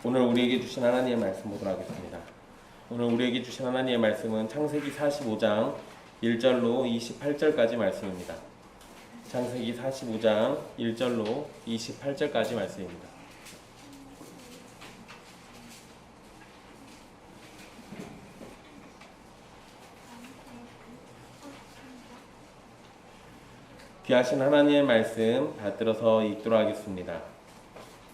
오늘 우리에게 주신 하나님의 말씀 보도록 하겠습니다. 오늘 우리에게 주신 하나님의 말씀은 창세기 45장 1절로 28절까지 말씀입니다. 창세기 45장 1절로 28절까지 말씀입니다. 귀하신 하나님의 말씀 받들어서 읽도록 하겠습니다.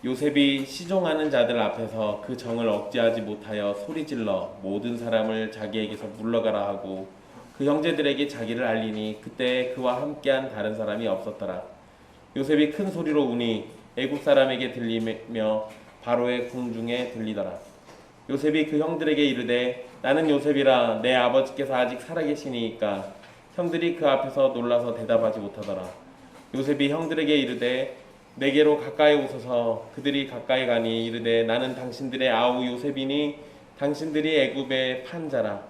요셉이 시종하는 자들 앞에서 그 정을 억제하지 못하여 소리질러 모든 사람을 자기에게서 물러가라 하고 그 형제들에게 자기를 알리니 그때 그와 함께한 다른 사람이 없었더라. 요셉이 큰 소리로 우니 애굽 사람에게 들리며 바로의 궁중에 들리더라. 요셉이 그 형들에게 이르되 나는 요셉이라 내 아버지께서 아직 살아계시니까 형들이 그 앞에서 놀라서 대답하지 못하더라. 요셉이 형들에게 이르되 내게로 가까이 오소서. 그들이 가까이 가니 이르되 나는 당신들의 아우 요셉이니 당신들이 애굽의 판자라.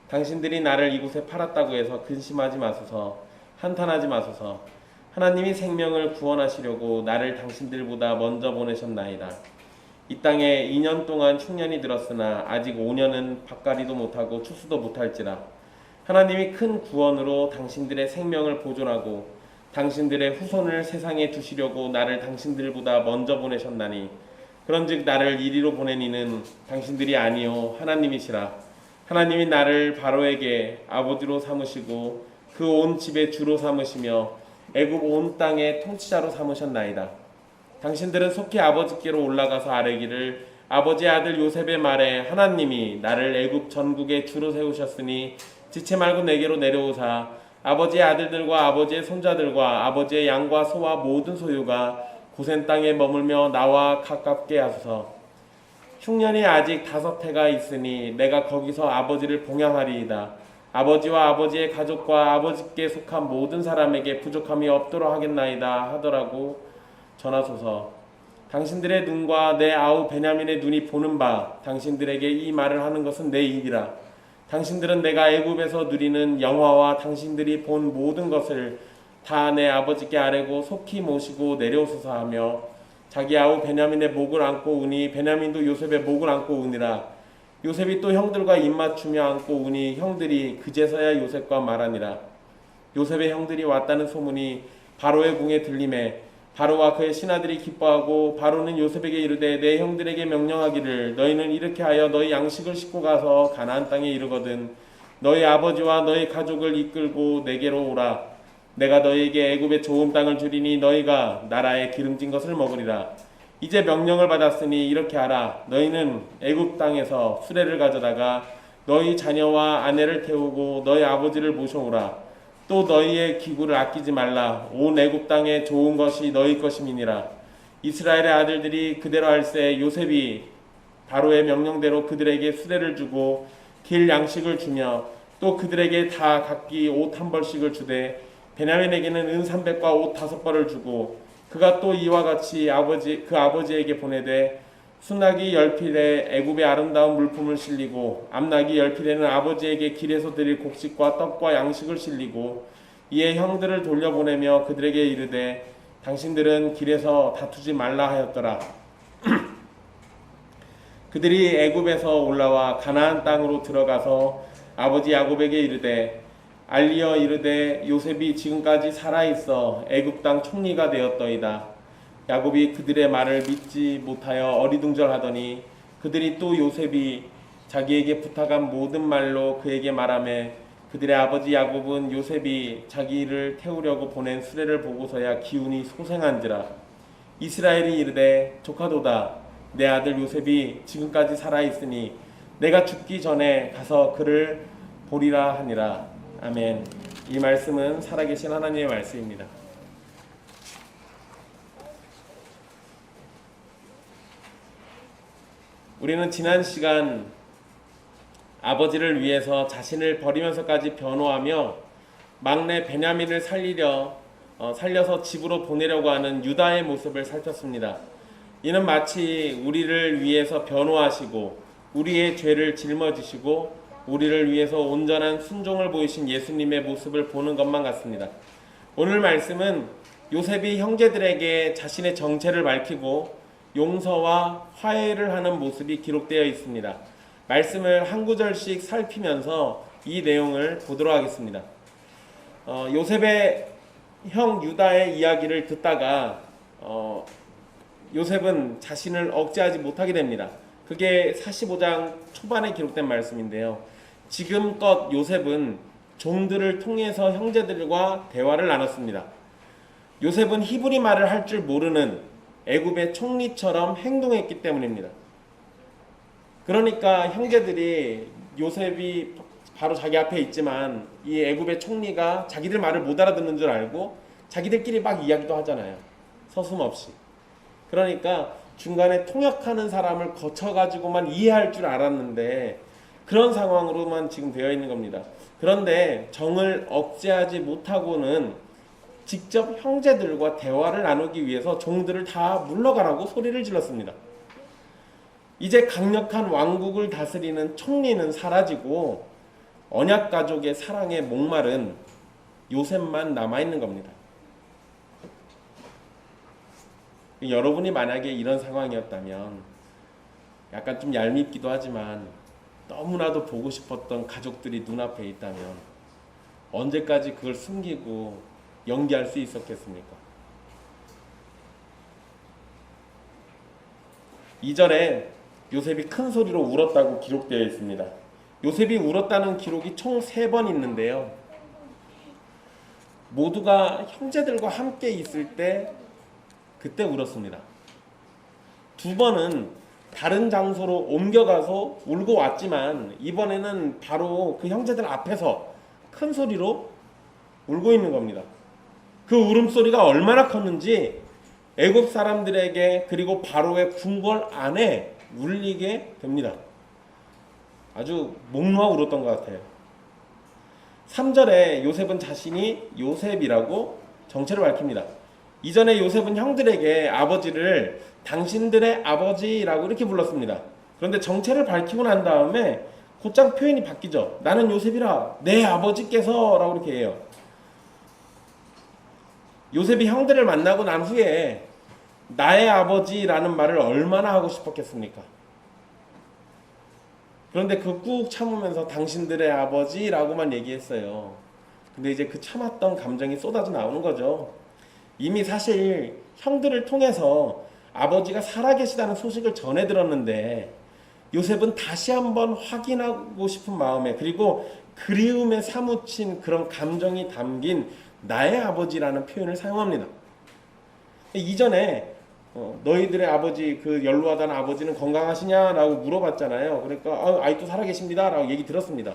당신들이 나를 이곳에 팔았다고 해서 근심하지 마소서. 한탄하지 마소서. 하나님이 생명을 구원하시려고 나를 당신들보다 먼저 보내셨나이다. 이 땅에 2년 동안 흉년이 들었으나 아직 5년은 밭갈이도 못하고 추수도 못할지라. 하나님이 큰 구원으로 당신들의 생명을 보존하고 당신들의 후손을 세상에 두시려고 나를 당신들보다 먼저 보내셨나니 그런즉 나를 이리로 보낸 이는 당신들이 아니요 하나님이시라. 하나님이 나를 바로에게 아버지로 삼으시고 그 온 집의 주로 삼으시며 애굽 온 땅의 통치자로 삼으셨나이다. 당신들은 속히 아버지께로 올라가서 아뢰기를 아버지의 아들 요셉의 말에 하나님이 나를 애굽 전국의 주로 세우셨으니 지체 말고 내게로 내려오사 아버지의 아들들과 아버지의 손자들과 아버지의 양과 소와 모든 소유가 고센 땅에 머물며 나와 가깝게 하소서. 흉년이 아직 5해가 있으니 내가 거기서 아버지를 봉양하리이다. 아버지와 아버지의 가족과 아버지께 속한 모든 사람에게 부족함이 없도록 하겠나이다 하더라고 전하소서. 당신들의 눈과 내 아우 베냐민의 눈이 보는 바 당신들에게 이 말을 하는 것은 내 일이라. 당신들은 내가 애굽에서 누리는 영화와 당신들이 본 모든 것을 다 내 아버지께 아뢰고 속히 모시고 내려오소서 하며 자기 아우 베냐민의 목을 안고 우니 베냐민도 요셉의 목을 안고 우니라. 요셉이 또 형들과 입맞추며 안고 우니 형들이 그제서야 요셉과 말하니라. 요셉의 형들이 왔다는 소문이 바로의 궁에 들리매 바로와 그의 신하들이 기뻐하고 바로는 요셉에게 이르되 내 형들에게 명령하기를 너희는 이렇게 하여 너희 양식을 싣고 가서 가나안 땅에 이르거든 너희 아버지와 너희 가족을 이끌고 내게로 오라. 내가 너희에게 애굽의 좋은 땅을 주리니 너희가 나라의 기름진 것을 먹으리라. 이제 명령을 받았으니 이렇게 하라. 너희는 애굽 땅에서 수레를 가져다가 너희 자녀와 아내를 태우고 너희 아버지를 모셔오라. 또 너희의 기구를 아끼지 말라. 온 애굽 땅에 좋은 것이 너희 것임이니라. 이스라엘의 아들들이 그대로 할세 요셉이 바로의 명령대로 그들에게 수레를 주고 길 양식을 주며 또 그들에게 다 각기 옷 1벌씩을 주되 베냐민에게는 은 300과 옷 5벌을 주고 그가 또 이와 같이 그 아버지에게 보내되 순낙이 10필에 애굽의 아름다운 물품을 실리고 암낙이 10필에는 아버지에게 길에서 드릴 곡식과 떡과 양식을 실리고 이에 형들을 돌려보내며 그들에게 이르되 당신들은 길에서 다투지 말라 하였더라. 그들이 애굽에서 올라와 가나안 땅으로 들어가서 아버지 야곱에게 이르되 알리어 이르되 요셉이 지금까지 살아있어 애굽 땅 총리가 되었더이다. 야곱이 그들의 말을 믿지 못하여 어리둥절하더니 그들이 또 요셉이 자기에게 부탁한 모든 말로 그에게 말하매 그들의 아버지 야곱은 요셉이 자기를 태우려고 보낸 수레를 보고서야 기운이 소생한지라. 이스라엘이 이르되 조카도다. 내 아들 요셉이 지금까지 살아있으니 내가 죽기 전에 가서 그를 보리라 하니라. 아멘. 이 말씀은 살아계신 하나님의 말씀입니다. 우리는 지난 시간 아버지를 위해서 자신을 버리면서까지 변호하며 막내 베냐민을 살려서 집으로 보내려고 하는 유다의 모습을 살폈습니다. 이는 마치 우리를 위해서 변호하시고 우리의 죄를 짊어지시고 우리를 위해서 온전한 순종을 보이신 예수님의 모습을 보는 것만 같습니다. 오늘 말씀은 요셉이 형제들에게 자신의 정체를 밝히고 용서와 화해를 하는 모습이 기록되어 있습니다. 말씀을 한 구절씩 살피면서 이 내용을 보도록 하겠습니다. 요셉의 형 유다의 이야기를 듣다가 요셉은 자신을 억제하지 못하게 됩니다. 그게 45장 초반에 기록된 말씀인데요. 지금껏 요셉은 종들을 통해서 형제들과 대화를 나눴습니다. 요셉은 히브리 말을 할 줄 모르는 애굽의 총리처럼 행동했기 때문입니다. 그러니까 형제들이 요셉이 바로 자기 앞에 있지만 이 애굽의 총리가 자기들 말을 못 알아듣는 줄 알고 자기들끼리 막 이야기도 하잖아요. 서슴없이. 그러니까 중간에 통역하는 사람을 거쳐가지고만 이해할 줄 알았는데 그런 상황으로만 지금 되어 있는 겁니다. 그런데 정을 억제하지 못하고는 직접 형제들과 대화를 나누기 위해서 종들을 다 물러가라고 소리를 질렀습니다. 이제 강력한 왕국을 다스리는 총리는 사라지고 언약가족의 사랑에 목마른 요셉만 남아있는 겁니다. 여러분이 만약에 이런 상황이었다면 약간 좀 얄밉기도 하지만 너무나도 보고 싶었던 가족들이 눈앞에 있다면 언제까지 그걸 숨기고 연기할 수 있었겠습니까? 이전에 요셉이 큰 소리로 울었다고 기록되어 있습니다. 요셉이 울었다는 기록이 총 3번 있는데요. 모두가 형제들과 함께 있을 때 그때 울었습니다. 2번은 다른 장소로 옮겨가서 울고 왔지만 이번에는 바로 그 형제들 앞에서 큰 소리로 울고 있는 겁니다. 그 울음소리가 얼마나 컸는지 애굽 사람들에게 그리고 바로의 궁궐 안에 울리게 됩니다. 아주 목 놓아 울었던 것 같아요. 3절에 요셉은 자신이 요셉이라고 정체를 밝힙니다. 이전에 요셉은 형들에게 아버지를 당신들의 아버지라고 이렇게 불렀습니다. 그런데 정체를 밝히고 난 다음에 곧장 표현이 바뀌죠. 나는 요셉이라 내 아버지께서 라고 이렇게 해요. 요셉이 형들을 만나고 난 후에 나의 아버지라는 말을 얼마나 하고 싶었겠습니까? 그런데 그 꾹 참으면서 당신들의 아버지라고만 얘기했어요. 근데 이제 그 참았던 감정이 쏟아져 나오는 거죠. 이미 사실 형들을 통해서 아버지가 살아계시다는 소식을 전해 들었는데 요셉은 다시 한번 확인하고 싶은 마음에 그리고 그리움에 사무친 그런 감정이 담긴 나의 아버지라는 표현을 사용합니다. 이전에 너희들의 아버지 그 연로하다는 아버지는 건강하시냐라고 물어봤잖아요. 그러니까 아직도 살아계십니다 라고 얘기 들었습니다.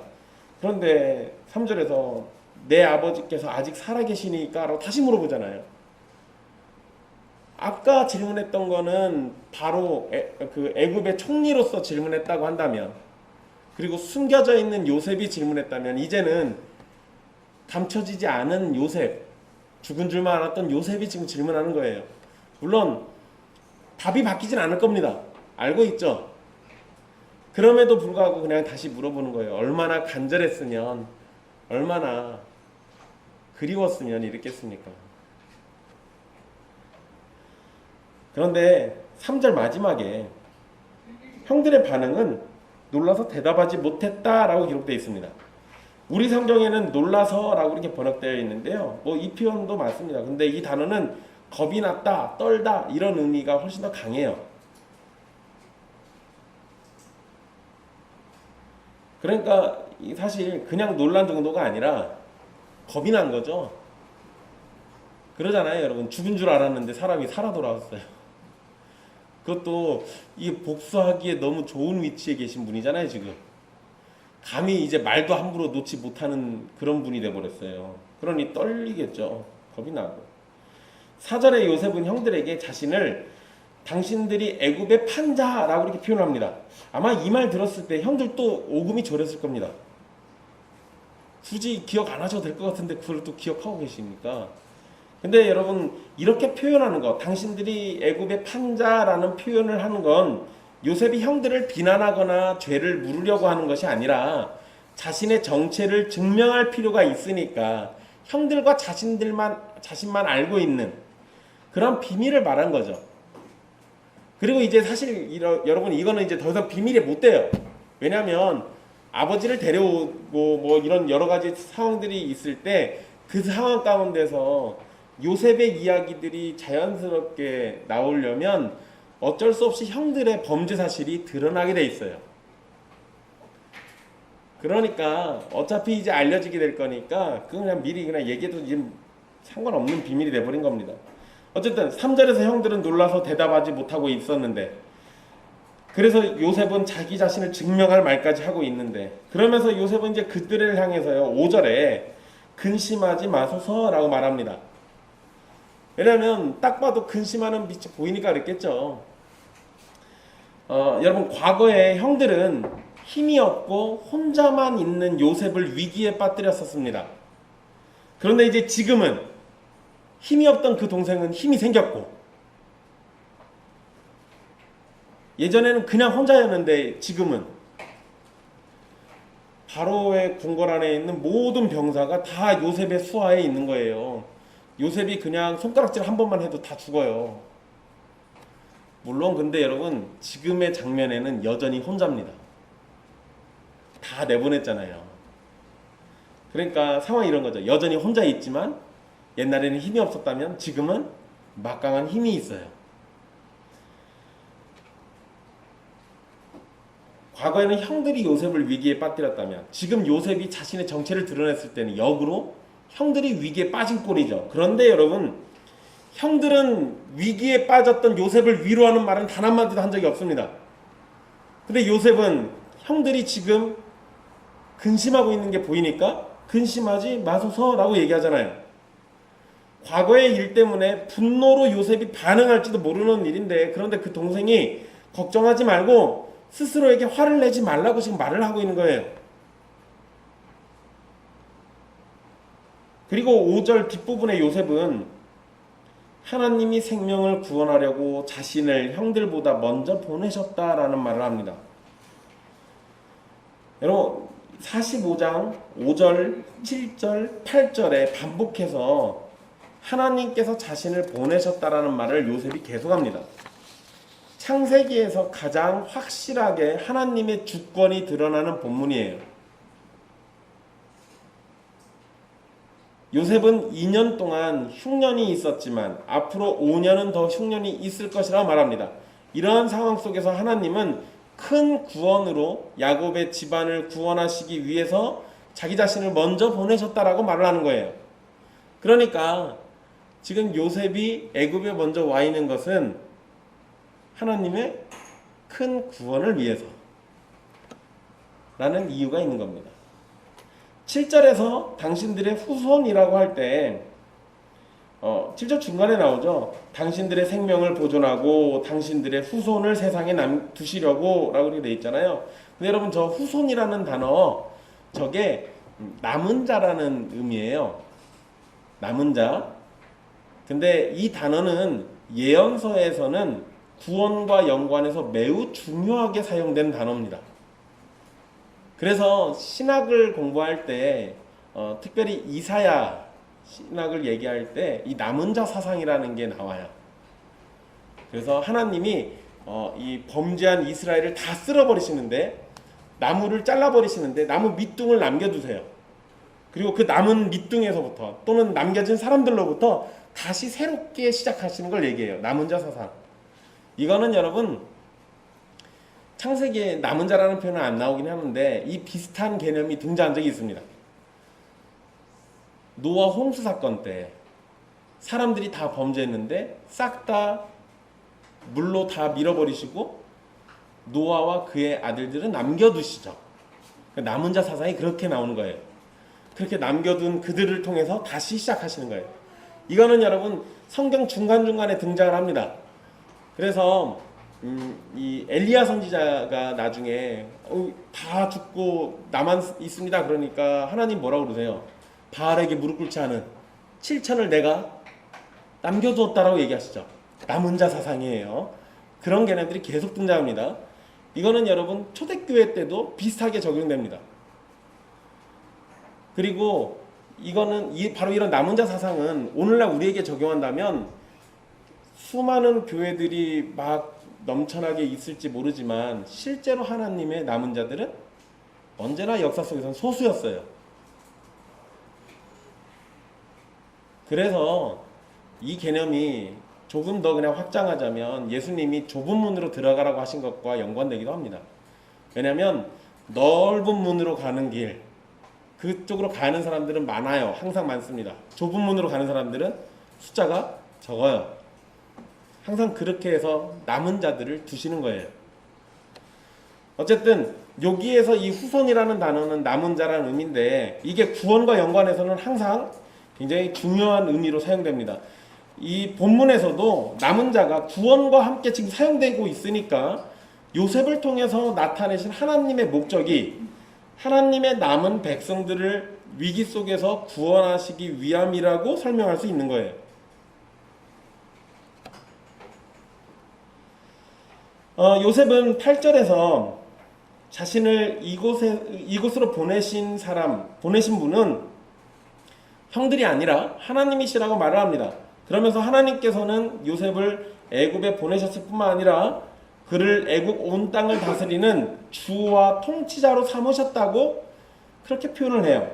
그런데 3절에서 내 아버지께서 아직 살아계시니까 라고 다시 물어보잖아요. 아까 질문했던 거는 바로 그 애굽의 총리로서 질문했다고 한다면 그리고 숨겨져 있는 요셉이 질문했다면 이제는 감춰지지 않은 요셉, 죽은 줄만 알았던 요셉이 지금 질문하는 거예요. 물론 답이 바뀌진 않을 겁니다. 알고 있죠? 그럼에도 불구하고 그냥 다시 물어보는 거예요. 얼마나 간절했으면, 얼마나 그리웠으면 이랬겠습니까? 그런데 3절 마지막에 형들의 반응은 놀라서 대답하지 못했다라고 기록되어 있습니다. 우리 성경에는 놀라서라고 이렇게 번역되어 있는데요. 이 표현도 맞습니다. 근데 이 단어는 겁이 났다, 떨다 이런 의미가 훨씬 더 강해요. 그러니까 사실 그냥 놀란 정도가 아니라 겁이 난 거죠. 그러잖아요, 여러분. 죽은 줄 알았는데 사람이 살아 돌아왔어요. 그것도 이 복수하기에 너무 좋은 위치에 계신 분이잖아요, 지금. 감히 이제 말도 함부로 놓지 못하는 그런 분이 돼버렸어요. 그러니 떨리겠죠. 겁이 나고. 4절에 요셉은 형들에게 자신을 당신들이 애굽의 판자라고 이렇게 표현합니다. 아마 이 말 들었을 때 형들도 오금이 저렸을 겁니다. 굳이 기억 안 하셔도 될 것 같은데 그걸 또 기억하고 계십니까? 근데 여러분 이렇게 표현하는 것, 당신들이 애굽의 판자라는 표현을 하는 건 요셉이 형들을 비난하거나 죄를 물으려고 하는 것이 아니라 자신의 정체를 증명할 필요가 있으니까 형들과 자신만 알고 있는 그런 비밀을 말한 거죠. 그리고 이제 사실 여러분 이거는 이제 더 이상 비밀에 못 돼요. 왜냐하면 아버지를 데려오고 뭐 이런 여러 가지 상황들이 있을 때 그 상황 가운데서 요셉의 이야기들이 자연스럽게 나오려면 어쩔 수 없이 형들의 범죄 사실이 드러나게 돼 있어요. 그러니까 어차피 이제 알려지게 될 거니까 그냥 미리 그냥 얘기해도 이제 상관없는 비밀이 돼버린 겁니다. 어쨌든 3절에서 형들은 놀라서 대답하지 못하고 있었는데, 그래서 요셉은 자기 자신을 증명할 말까지 하고 있는데, 그러면서 요셉은 이제 그들을 향해서요 5절에 근심하지 마소서라고 말합니다. 왜냐하면 딱 봐도 근심하는 빛이 보이니까 그랬겠죠. 여러분 과거에 형들은 힘이 없고 혼자만 있는 요셉을 위기에 빠뜨렸었습니다. 그런데 이제 지금은 힘이 없던 그 동생은 힘이 생겼고, 예전에는 그냥 혼자였는데 지금은 바로의 궁궐 안에 있는 모든 병사가 다 요셉의 수하에 있는 거예요. 요셉이 그냥 손가락질 한 번만 해도 다 죽어요. 물론 근데 여러분 지금의 장면에는 여전히 혼자입니다. 다 내보냈잖아요. 그러니까 상황이 이런 거죠. 여전히 혼자 있지만 옛날에는 힘이 없었다면 지금은 막강한 힘이 있어요. 과거에는 형들이 요셉을 위기에 빠뜨렸다면 지금 요셉이 자신의 정체를 드러냈을 때는 역으로 형들이 위기에 빠진 꼴이죠. 그런데 여러분 형들은 위기에 빠졌던 요셉을 위로하는 말은 단 한마디도 한 적이 없습니다. 근데 요셉은 형들이 지금 근심하고 있는 게 보이니까 근심하지 마소서라고 얘기하잖아요. 과거의 일 때문에 분노로 요셉이 반응할지도 모르는 일인데, 그런데 그 동생이 걱정하지 말고 스스로에게 화를 내지 말라고 지금 말을 하고 있는 거예요. 그리고 5절 뒷부분의 요셉은 하나님이 생명을 구원하려고 자신을 형들보다 먼저 보내셨다라는 말을 합니다. 여러분 45장 5절, 7절, 8절에 반복해서 하나님께서 자신을 보내셨다라는 말을 요셉이 계속합니다. 창세기에서 가장 확실하게 하나님의 주권이 드러나는 본문이에요. 요셉은 2년 동안 흉년이 있었지만 앞으로 5년은 더 흉년이 있을 것이라고 말합니다. 이러한 상황 속에서 하나님은 큰 구원으로 야곱의 집안을 구원하시기 위해서 자기 자신을 먼저 보내셨다라고 말을 하는 거예요. 그러니까 지금 요셉이 애굽에 먼저 와 있는 것은 하나님의 큰 구원을 위해서 라는 이유가 있는 겁니다. 7절에서 당신들의 후손이라고 할 때 7절 중간에 나오죠. 당신들의 생명을 보존하고 당신들의 후손을 세상에 두시려고 라고 이렇게 돼 있잖아요. 근데 여러분 저 후손이라는 단어 저게 남은 자라는 의미예요. 남은 자. 근데 이 단어는 예언서에서는 구원과 연관해서 매우 중요하게 사용된 단어입니다. 그래서 신학을 공부할 때 특별히 이사야 신학을 얘기할 때 이 남은 자 사상이라는 게 나와요. 그래서 하나님이 이 범죄한 이스라엘을 다 쓸어버리시는데 나무를 잘라버리시는데 나무 밑둥을 남겨두세요. 그리고 그 남은 밑둥에서부터 또는 남겨진 사람들로부터 다시 새롭게 시작하시는 걸 얘기해요. 남은 자 사상. 이거는 여러분 창세기에 남은 자라는 표현은 안 나오긴 하는데 이 비슷한 개념이 등장한 적이 있습니다. 노아 홍수 사건 때 사람들이 다 범죄했는데 싹 다 물로 다 밀어버리시고 노아와 그의 아들들은 남겨두시죠. 남은 자 사상이 그렇게 나오는 거예요. 그렇게 남겨둔 그들을 통해서 다시 시작하시는 거예요. 이거는 여러분 성경 중간중간에 등장을 합니다. 그래서 이 엘리야 선지자가 나중에 다 죽고 나만 있습니다. 그러니까 하나님 뭐라고 그러세요? 바알에게 무릎 꿇지 않은 7천을 내가 남겨두었다라고 얘기하시죠. 남은 자 사상이에요. 그런 개념들이 계속 등장합니다. 이거는 여러분 초대교회 때도 비슷하게 적용됩니다. 그리고 이거는 바로 이런 남은 자 사상은 오늘날 우리에게 적용한다면 수많은 교회들이 막 넘쳐나게 있을지 모르지만 실제로 하나님의 남은 자들은 언제나 역사 속에서는 소수였어요. 그래서 이 개념이 조금 더 그냥 확장하자면 예수님이 좁은 문으로 들어가라고 하신 것과 연관되기도 합니다. 왜냐하면 넓은 문으로 가는 길, 그쪽으로 가는 사람들은 많아요. 항상 많습니다. 좁은 문으로 가는 사람들은 숫자가 적어요. 항상 그렇게 해서 남은 자들을 두시는 거예요. 어쨌든 여기에서 이 후손이라는 단어는 남은 자라는 의미인데 이게 구원과 연관해서는 항상 굉장히 중요한 의미로 사용됩니다. 이 본문에서도 남은 자가 구원과 함께 지금 사용되고 있으니까 요셉을 통해서 나타내신 하나님의 목적이 하나님의 남은 백성들을 위기 속에서 구원하시기 위함이라고 설명할 수 있는 거예요. 요셉은 8절에서 자신을 이곳으로 보내신 분은 형들이 아니라 하나님이시라고 말을 합니다. 그러면서 하나님께서는 요셉을 애굽에 보내셨을 뿐만 아니라 그를 애굽 온 땅을 다스리는 주와 통치자로 삼으셨다고 그렇게 표현을 해요.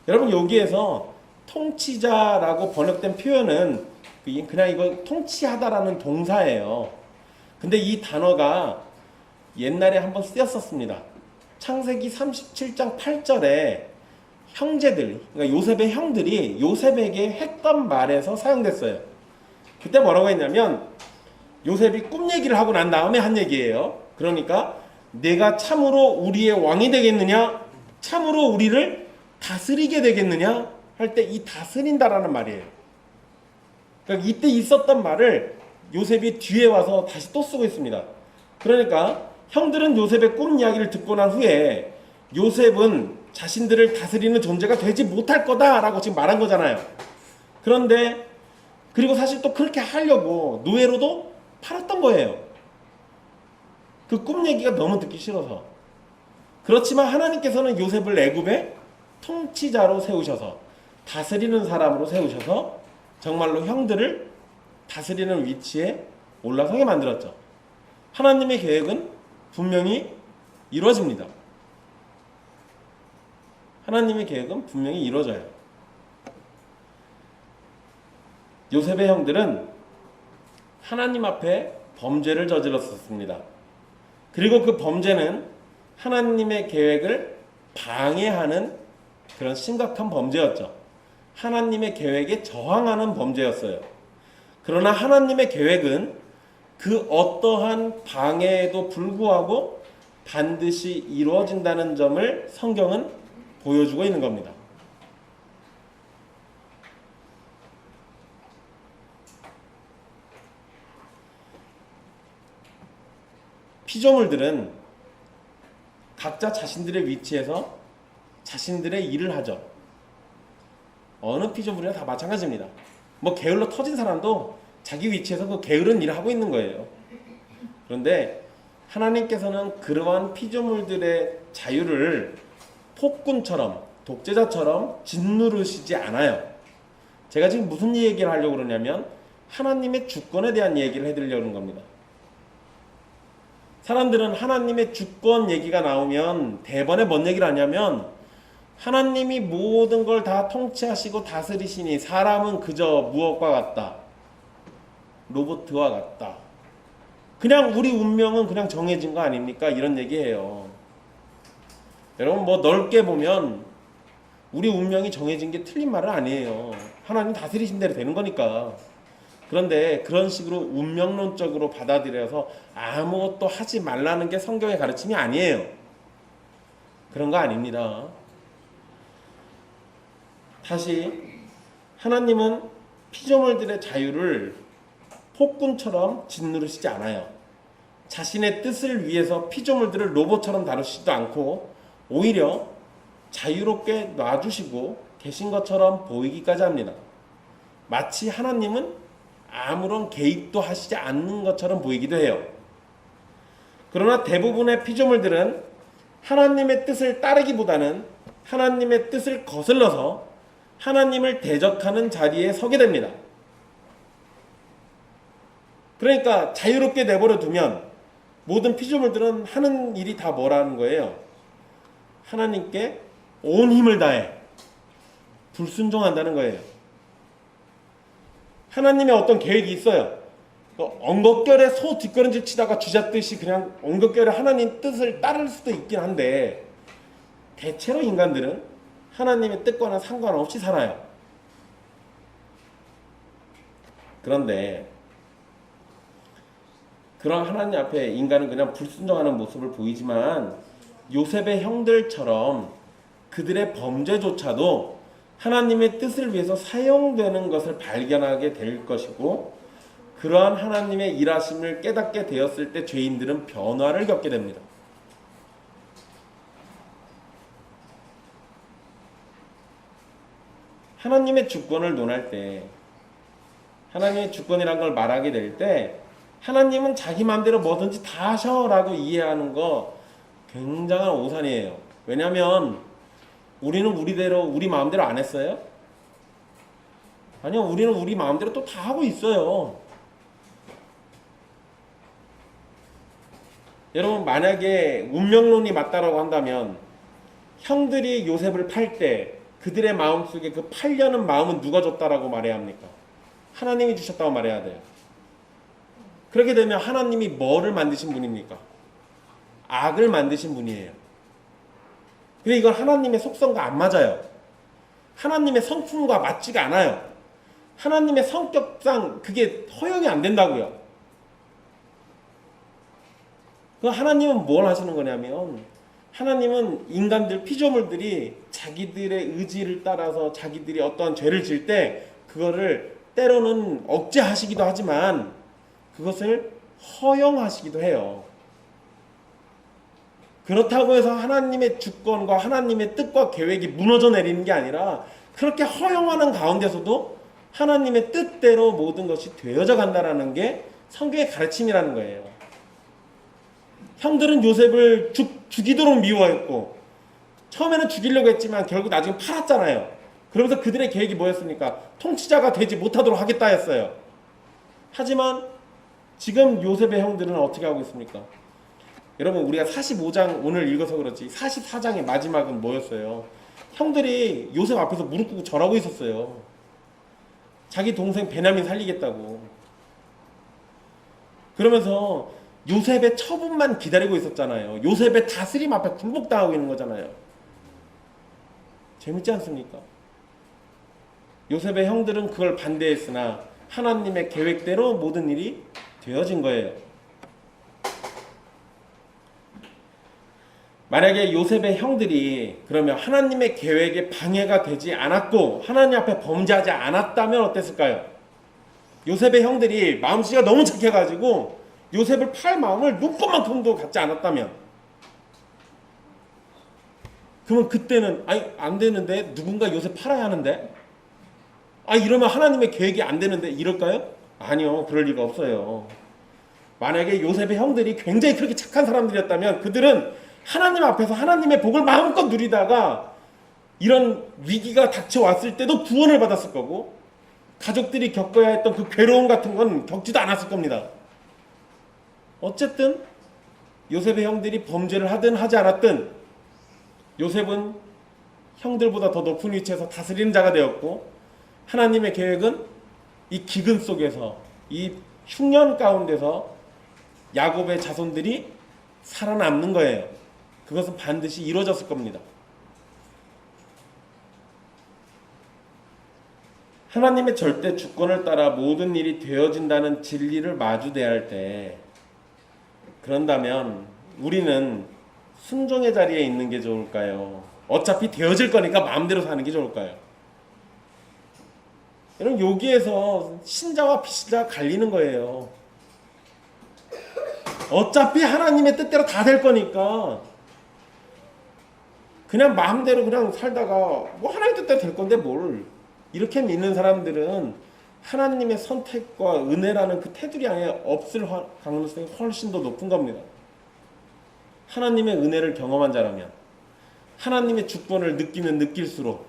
여러분 여기에서 통치자라고 번역된 표현은 그냥 이거 통치하다라는 동사예요. 근데 이 단어가 옛날에 한번 쓰였었습니다. 창세기 37장 8절에 형제들, 그러니까 요셉의 형들이 요셉에게 했던 말에서 사용됐어요. 그때 뭐라고 했냐면 요셉이 꿈 얘기를 하고 난 다음에 한 얘기예요. 그러니까 내가 참으로 우리의 왕이 되겠느냐? 참으로 우리를 다스리게 되겠느냐? 할 때 이 다스린다라는 말이에요. 그러니까 이때 있었던 말을 요셉이 뒤에 와서 다시 또 쓰고 있습니다. 그러니까 형들은 요셉의 꿈 이야기를 듣고 난 후에 요셉은 자신들을 다스리는 존재가 되지 못할 거다라고 지금 말한 거잖아요. 그런데 그리고 사실 또 그렇게 하려고 노예로도 팔았던 거예요. 그 꿈 얘기가 너무 듣기 싫어서. 그렇지만 하나님께서는 요셉을 애굽의 통치자로 세우셔서 다스리는 사람으로 세우셔서 정말로 형들을 다스리는 위치에 올라서게 만들었죠. 하나님의 계획은 분명히 이루어집니다. 하나님의 계획은 분명히 이루어져요. 요셉의 형들은 하나님 앞에 범죄를 저질렀었습니다. 그리고 그 범죄는 하나님의 계획을 방해하는 그런 심각한 범죄였죠. 하나님의 계획에 저항하는 범죄였어요. 그러나 하나님의 계획은 그 어떠한 방해에도 불구하고 반드시 이루어진다는 점을 성경은 보여주고 있는 겁니다. 피조물들은 각자 자신들의 위치에서 자신들의 일을 하죠. 어느 피조물이나 다 마찬가지입니다. 뭐 게을러 터진 사람도 자기 위치에서 그 게으른 일을 하고 있는 거예요. 그런데 하나님께서는 그러한 피조물들의 자유를 폭군처럼 독재자처럼 짓누르시지 않아요. 제가 지금 무슨 얘기를 하려고 그러냐면 하나님의 주권에 대한 얘기를 해드리려는 겁니다. 사람들은 하나님의 주권 얘기가 나오면 대번에 뭔 얘기를 하냐면 하나님이 모든 걸 다 통치하시고 다스리시니 사람은 그저 무엇과 같다. 로봇과 같다. 그냥 우리 운명은 그냥 정해진 거 아닙니까? 이런 얘기예요. 여러분 뭐 넓게 보면 우리 운명이 정해진 게 틀린 말은 아니에요. 하나님 다스리신 대로 되는 거니까. 그런데 그런 식으로 운명론적으로 받아들여서 아무것도 하지 말라는 게 성경의 가르침이 아니에요. 그런 거 아닙니다. 다시 하나님은 피조물들의 자유를 폭군처럼 짓누르시지 않아요. 자신의 뜻을 위해서 피조물들을 로봇처럼 다루시지도 않고 오히려 자유롭게 놔주시고 계신 것처럼 보이기까지 합니다. 마치 하나님은 아무런 개입도 하시지 않는 것처럼 보이기도 해요. 그러나 대부분의 피조물들은 하나님의 뜻을 따르기보다는 하나님의 뜻을 거슬러서 하나님을 대적하는 자리에 서게 됩니다. 그러니까 자유롭게 내버려 두면 모든 피조물들은 하는 일이 다 뭐라는 거예요? 하나님께 온 힘을 다해 불순종한다는 거예요. 하나님의 어떤 계획이 있어요. 엉겁결에 소 뒷걸음질 치다가 쥐잡듯이 그냥 엉겁결에 하나님 뜻을 따를 수도 있긴 한데, 대체로 인간들은 하나님의 뜻과는 상관없이 살아요. 그런데 그런 하나님 앞에 인간은 그냥 불순종하는 모습을 보이지만, 요셉의 형들처럼 그들의 범죄조차도 하나님의 뜻을 위해서 사용되는 것을 발견하게 될 것이고, 그러한 하나님의 일하심을 깨닫게 되었을 때 죄인들은 변화를 겪게 됩니다. 하나님의 주권을 논할 때, 하나님의 주권이란 걸 말하게 될 때, 하나님은 자기 마음대로 뭐든지 다 하셔라고 이해하는 거 굉장한 오산이에요. 왜냐하면 우리는 우리대로, 우리 마음대로 안 했어요? 아니요, 우리는 우리 마음대로 또 다 하고 있어요. 여러분, 만약에 운명론이 맞다라고 한다면 형들이 요셉을 팔 때 그들의 마음속에 그 팔려는 마음은 누가 줬다라고 말해야 합니까? 하나님이 주셨다고 말해야 돼요. 그렇게 되면 하나님이 뭐를 만드신 분입니까? 악을 만드신 분이에요. 근데 이건 하나님의 속성과 안 맞아요. 하나님의 성품과 맞지가 않아요. 하나님의 성격상 그게 허용이 안 된다고요. 그 하나님은 뭘 하시는 거냐면, 하나님은 인간들, 피조물들이 자기들의 의지를 따라서 자기들이 어떠한 죄를 지을 때 그거를 때로는 억제하시기도 하지만 그것을 허용하시기도 해요. 그렇다고 해서 하나님의 주권과 하나님의 뜻과 계획이 무너져 내리는 게 아니라, 그렇게 허용하는 가운데서도 하나님의 뜻대로 모든 것이 되어져 간다는 게 성경의 가르침이라는 거예요. 형들은 요셉을 죽이도록 미워했고, 처음에는 죽이려고 했지만 결국 나중에 팔았잖아요. 그러면서 그들의 계획이 뭐였습니까? 통치자가 되지 못하도록 하겠다 했어요. 하지만 지금 요셉의 형들은 어떻게 하고 있습니까? 여러분, 우리가 45장 오늘 읽어서 그렇지 44장의 마지막은 뭐였어요? 형들이 요셉 앞에서 무릎 꿇고 절하고 있었어요. 자기 동생 베냐민 살리겠다고. 그러면서 요셉의 처분만 기다리고 있었잖아요. 요셉의 다스림 앞에 굴복당하고 있는 거잖아요. 재밌지 않습니까? 요셉의 형들은 그걸 반대했으나 하나님의 계획대로 모든 일이 되어진 거예요. 만약에 요셉의 형들이 그러면 하나님의 계획에 방해가 되지 않았고 하나님 앞에 범죄하지 않았다면 어땠을까요? 요셉의 형들이 마음씨가 너무 착해가지고 요셉을 팔 마음을 눈꽃만큼도 갖지 않았다면, 그러면 그때는 아니 안 되는데, 누군가 요셉 팔아야 하는데, 이러면 하나님의 계획이 안 되는데, 이럴까요? 아니요, 그럴 리가 없어요. 만약에 요셉의 형들이 굉장히 그렇게 착한 사람들이었다면 그들은 하나님 앞에서 하나님의 복을 마음껏 누리다가 이런 위기가 닥쳐왔을 때도 구원을 받았을 거고, 가족들이 겪어야 했던 그 괴로움 같은 건 겪지도 않았을 겁니다. 어쨌든 요셉의 형들이 범죄를 하든 하지 않았든 요셉은 형들보다 더 높은 위치에서 다스리는 자가 되었고, 하나님의 계획은 이 기근 속에서, 이 흉년 가운데서 야곱의 자손들이 살아남는 거예요. 그것은 반드시 이루어졌을 겁니다. 하나님의 절대 주권을 따라 모든 일이 되어진다는 진리를 마주대할 할 때, 그런다면 우리는 순종의 자리에 있는 게 좋을까요? 어차피 되어질 거니까 마음대로 사는 게 좋을까요? 여러분, 여기에서 신자와 비신자가 갈리는 거예요. 어차피 하나님의 뜻대로 다 될 거니까 그냥 마음대로 그냥 살다가 뭐 하나님 뜻대로 될 건데 뭘, 이렇게 믿는 사람들은 하나님의 선택과 은혜라는 그 테두리 안에 없을 가능성이 훨씬 더 높은 겁니다. 하나님의 은혜를 경험한 자라면, 하나님의 주권을 느끼면 느낄수록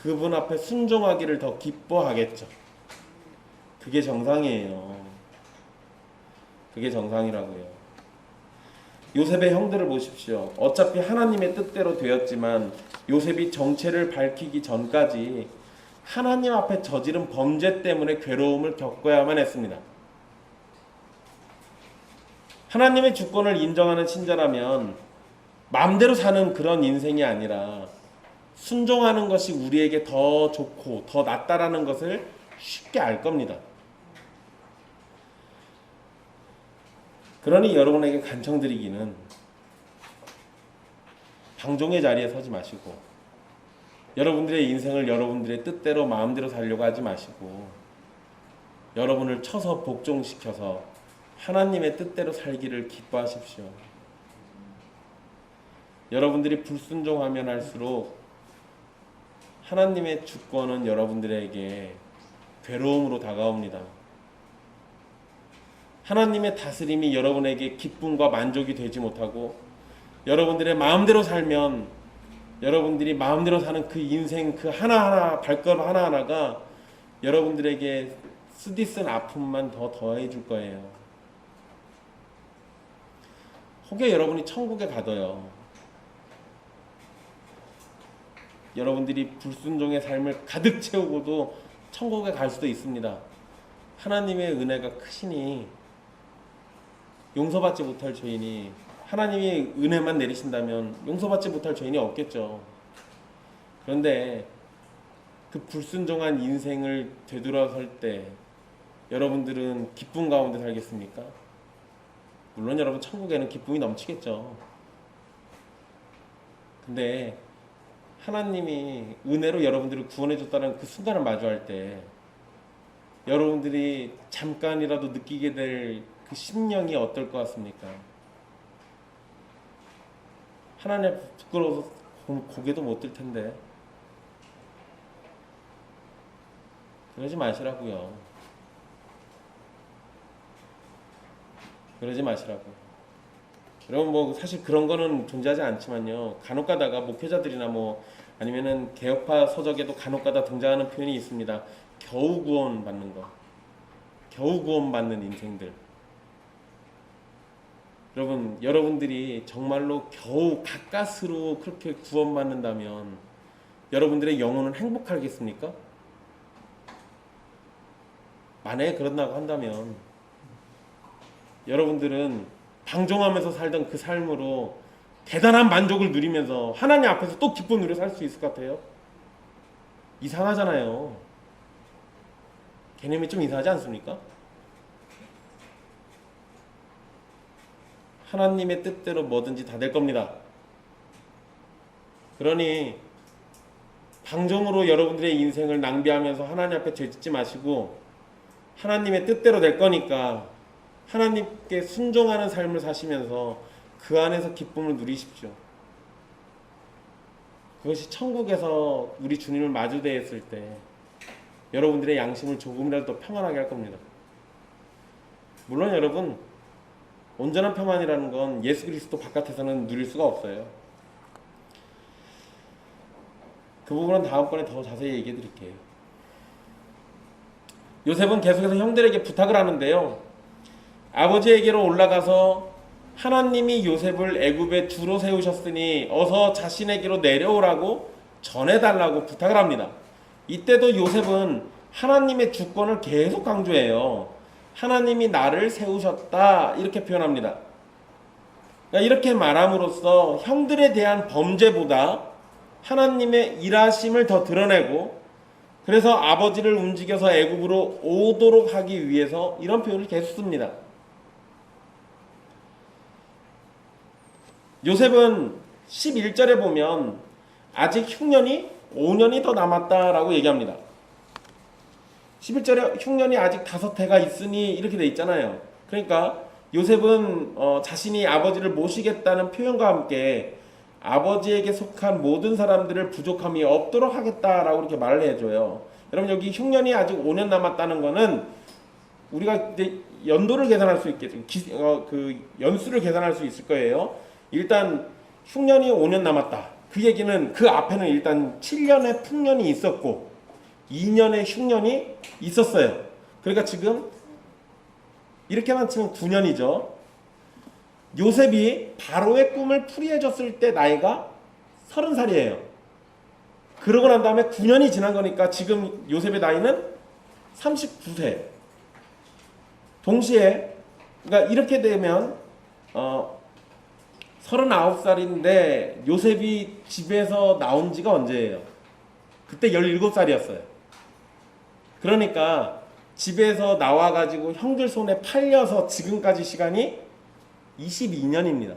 그분 앞에 순종하기를 더 기뻐하겠죠. 그게 정상이에요. 그게 정상이라고요. 요셉의 형들을 보십시오. 어차피 하나님의 뜻대로 되었지만 요셉이 정체를 밝히기 전까지 하나님 앞에 저지른 범죄 때문에 괴로움을 겪어야만 했습니다. 하나님의 주권을 인정하는 신자라면 마음대로 사는 그런 인생이 아니라 순종하는 것이 우리에게 더 좋고 더 낫다라는 것을 쉽게 알 겁니다. 그러니 여러분에게 간청드리기는 방종의 자리에 서지 마시고 여러분들의 인생을 여러분들의 뜻대로 마음대로 살려고 하지 마시고 여러분을 쳐서 복종시켜서 하나님의 뜻대로 살기를 기뻐하십시오. 여러분들이 불순종하면 할수록 하나님의 주권은 여러분들에게 괴로움으로 다가옵니다. 하나님의 다스림이 여러분에게 기쁨과 만족이 되지 못하고 여러분들의 마음대로 살면 여러분들이 마음대로 사는 그 인생 그 하나하나 발걸음 하나하나가 여러분들에게 쓰디쓴 아픔만 더 더해 줄 거예요. 혹여 여러분이 천국에 가둬요. 여러분들이 불순종의 삶을 가득 채우고도 천국에 갈 수도 있습니다. 하나님의 은혜가 크시니 용서받지 못할 죄인이 하나님이 은혜만 내리신다면 용서받지 못할 죄인이 없겠죠. 그런데 그 불순종한 인생을 되돌아설 때 여러분들은 기쁨 가운데 살겠습니까? 물론 여러분 천국에는 기쁨이 넘치겠죠. 근데 하나님이 은혜로 여러분들을 구원해 줬다는 그 순간을 마주할 때 여러분들이 잠깐이라도 느끼게 될 그 심령이 어떨 것 같습니까? 하나님 앞에 부끄러워서 고개도 못 들 텐데. 그러지 마시라고요. 그러지 마시라고. 여러분 뭐 사실 그런 거는 존재하지 않지만요. 간혹가다가 목회자들이나 뭐 아니면은 개혁파 서적에도 간혹가다 등장하는 표현이 있습니다. 겨우 구원 받는 거. 겨우 구원 받는 인생들. 여러분, 여러분들이 정말로 겨우 가까스로 그렇게 구원받는다면 여러분들의 영혼은 행복하겠습니까? 만약에 그런다고 한다면 여러분들은 방종하면서 살던 그 삶으로 대단한 만족을 누리면서 하나님 앞에서 또 기쁨 누려 살 수 있을 것 같아요? 이상하잖아요. 개념이 좀 이상하지 않습니까? 하나님의 뜻대로 뭐든지 다 될 겁니다. 그러니 방종으로 여러분들의 인생을 낭비하면서 하나님 앞에 죄짓지 마시고 하나님의 뜻대로 될 거니까 하나님께 순종하는 삶을 사시면서 그 안에서 기쁨을 누리십시오. 그것이 천국에서 우리 주님을 마주대했을 때 여러분들의 양심을 조금이라도 더 평안하게 할 겁니다. 물론 여러분 온전한 평안이라는 건 예수 그리스도 바깥에서는 누릴 수가 없어요. 그 부분은 다음번에 더 자세히 얘기해 드릴게요. 요셉은 계속해서 형들에게 부탁을 하는데요. 아버지에게로 올라가서 하나님이 요셉을 애굽의 주로 세우셨으니 어서 자신에게로 내려오라고 전해달라고 부탁을 합니다. 이때도 요셉은 하나님의 주권을 계속 강조해요. 하나님이 나를 세우셨다 이렇게 표현합니다. 그러니까 이렇게 말함으로써 형들에 대한 범죄보다 하나님의 일하심을 더 드러내고 그래서 아버지를 움직여서 애굽으로 오도록 하기 위해서 이런 표현을 계속 씁니다. 요셉은 11절에 보면 아직 흉년이 5년이 더 남았다라고 얘기합니다. 11절에 흉년이 아직 5해가 있으니 이렇게 돼 있잖아요. 그러니까 요셉은 자신이 아버지를 모시겠다는 표현과 함께 아버지에게 속한 모든 사람들을 부족함이 없도록 하겠다라고 이렇게 말을 해줘요. 여러분 여기 흉년이 아직 5년 남았다는 거는 우리가 이제 연도를 계산할 수 있겠죠. 그 연수를 계산할 수 있을 거예요. 일단 흉년이 5년 남았다. 그 얘기는 그 앞에는 일단 7년의 풍년이 있었고 2년의 흉년이 있었어요. 그러니까 지금 이렇게만 치면 9년이죠. 요셉이 바로의 꿈을 풀이해줬을 때 나이가 30살이에요. 그러고 난 다음에 9년이 지난 거니까 지금 요셉의 나이는 39세. 동시에 그러니까 이렇게 되면 39살인데 요셉이 집에서 나온 지가 언제예요? 그때 17살이었어요. 그러니까 집에서 나와가지고 형들 손에 팔려서 지금까지 시간이 22년입니다.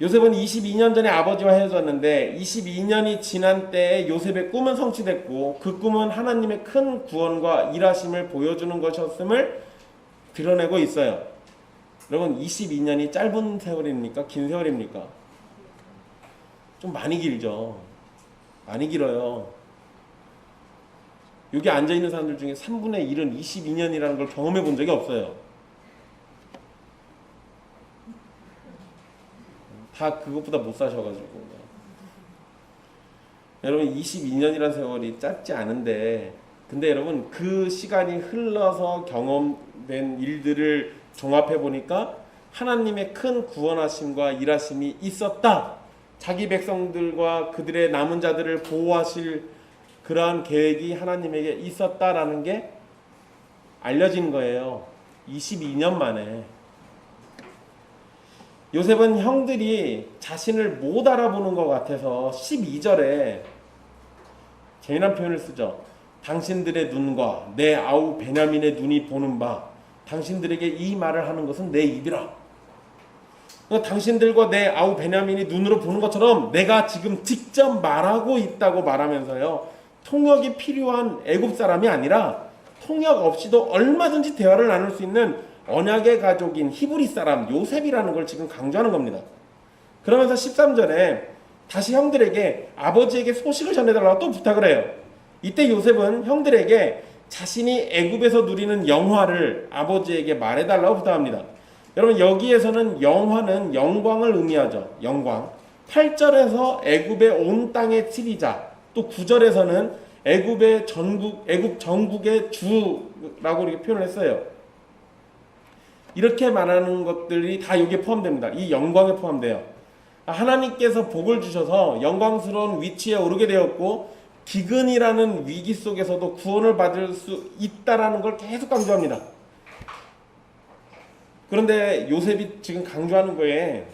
요셉은 22년 전에 아버지와 헤어졌는데 22년이 지난 때에 요셉의 꿈은 성취됐고 그 꿈은 하나님의 큰 구원과 일하심을 보여주는 것이었음을 드러내고 있어요. 여러분 22년이 짧은 세월입니까? 긴 세월입니까? 좀 많이 길죠. 많이 길어요. 여기 앉아있는 사람들 중에 3분의 1은 22년이라는 걸 경험해 본 적이 없어요. 다 그것보다 못 사셔가지고. 여러분 22년이라는 세월이 짧지 않은데 근데 여러분 그 시간이 흘러서 경험된 일들을 종합해 보니까 하나님의 큰 구원하심과 일하심이 있었다. 자기 백성들과 그들의 남은 자들을 보호하실 그러한 계획이 하나님에게 있었다라는 게 알려진 거예요. 22년 만에. 요셉은 형들이 자신을 못 알아보는 것 같아서 12절에 재미난 표현을 쓰죠. 당신들의 눈과 내 아우 베냐민의 눈이 보는 바 당신들에게 이 말을 하는 것은 내 입이라. 그러니까 당신들과 내 아우 베냐민이 눈으로 보는 것처럼 내가 지금 직접 말하고 있다고 말하면서요. 통역이 필요한 애굽 사람이 아니라 통역 없이도 얼마든지 대화를 나눌 수 있는 언약의 가족인 히브리 사람 요셉이라는 걸 지금 강조하는 겁니다. 그러면서 13절에 다시 형들에게 아버지에게 소식을 전해달라고 또 부탁을 해요. 이때 요셉은 형들에게 자신이 애굽에서 누리는 영화를 아버지에게 말해달라고 부탁합니다. 여러분 여기에서는 영화는 영광을 의미하죠. 영광. 8절에서 애굽의 온 땅의 치리자, 또 9절에서는 애굽 전국의 주라고 이렇게 표현을 했어요. 이렇게 말하는 것들이 다 여기에 포함됩니다. 이 영광에 포함돼요. 하나님께서 복을 주셔서 영광스러운 위치에 오르게 되었고 기근이라는 위기 속에서도 구원을 받을 수 있다라는 걸 계속 강조합니다. 그런데 요셉이 지금 강조하는 거에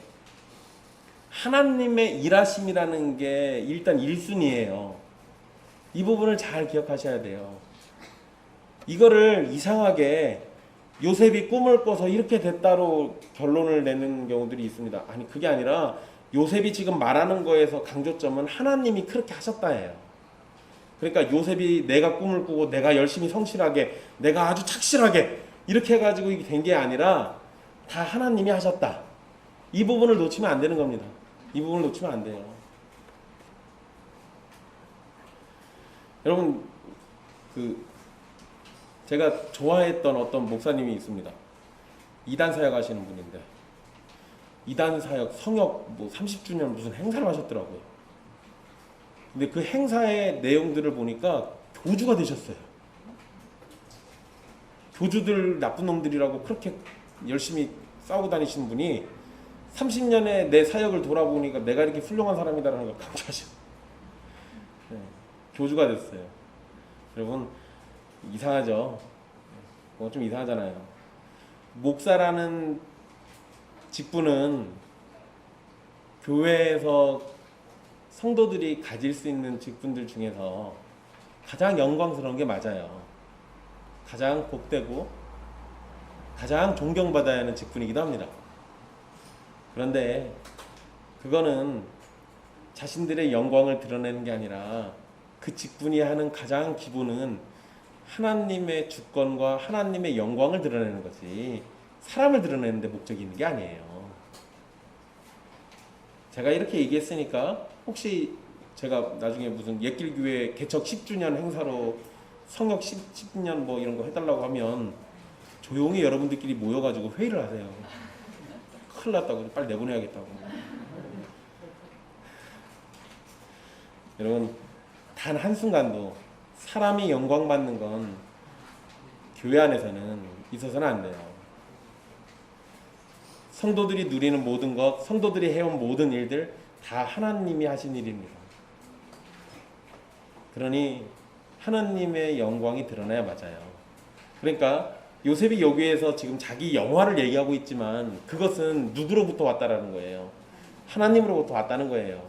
하나님의 일하심이라는 게 일단 1순위예요. 이 부분을 잘 기억하셔야 돼요. 이거를 이상하게 요셉이 꿈을 꿔서 이렇게 됐다로 결론을 내는 경우들이 있습니다. 아니 그게 아니라 요셉이 지금 말하는 거에서 강조점은 하나님이 그렇게 하셨다예요. 그러니까 요셉이 내가 꿈을 꾸고 내가 열심히 성실하게 내가 아주 착실하게 이렇게 해가지고 이게 된 게 아니라 다 하나님이 하셨다. 이 부분을 놓치면 안 되는 겁니다. 이 부분을 놓치면 안 돼요. 여러분 제가 좋아했던 어떤 목사님이 있습니다. 이단 사역 하시는 분인데 이단 사역 성역 30주년 무슨 행사를 하셨더라고요. 근데 그 행사의 내용들을 보니까 교주가 되셨어요. 교주들 나쁜 놈들이라고 그렇게 열심히 싸우고 다니시는 분이 30년의 내 사역을 돌아보니까 내가 이렇게 훌륭한 사람이다라는 걸 강조하셔. 네, 교주가 됐어요. 여러분 이상하죠? 좀 이상하잖아요. 목사라는 직분은 교회에서 성도들이 가질 수 있는 직분들 중에서 가장 영광스러운 게 맞아요. 가장 복되고 가장 존경받아야 하는 직분이기도 합니다. 그런데 그거는 자신들의 영광을 드러내는 게 아니라 그 직분이 하는 가장 기본은 하나님의 주권과 하나님의 영광을 드러내는 거지 사람을 드러내는 데 목적이 있는 게 아니에요. 제가 이렇게 얘기했으니까 혹시 제가 나중에 무슨 옛길교회 개척 10주년 행사로 성역 10주년 뭐 이런 거 해달라고 하면 조용히 여러분들끼리 모여가지고 회의를 하세요. 큰일 났다고 빨리 내보내야겠다고. 여러분 단 한순간도 사람이 영광받는 건 교회 안에서는 있어서는 안 돼요. 성도들이 누리는 모든 것, 성도들이 해온 모든 일들 다 하나님이 하신 일입니다. 그러니 하나님의 영광이 드러나야 맞아요. 그러니까 요셉이 여기에서 지금 자기 영화를 얘기하고 있지만 그것은 누구로부터 왔다라는 거예요. 하나님으로부터 왔다는 거예요.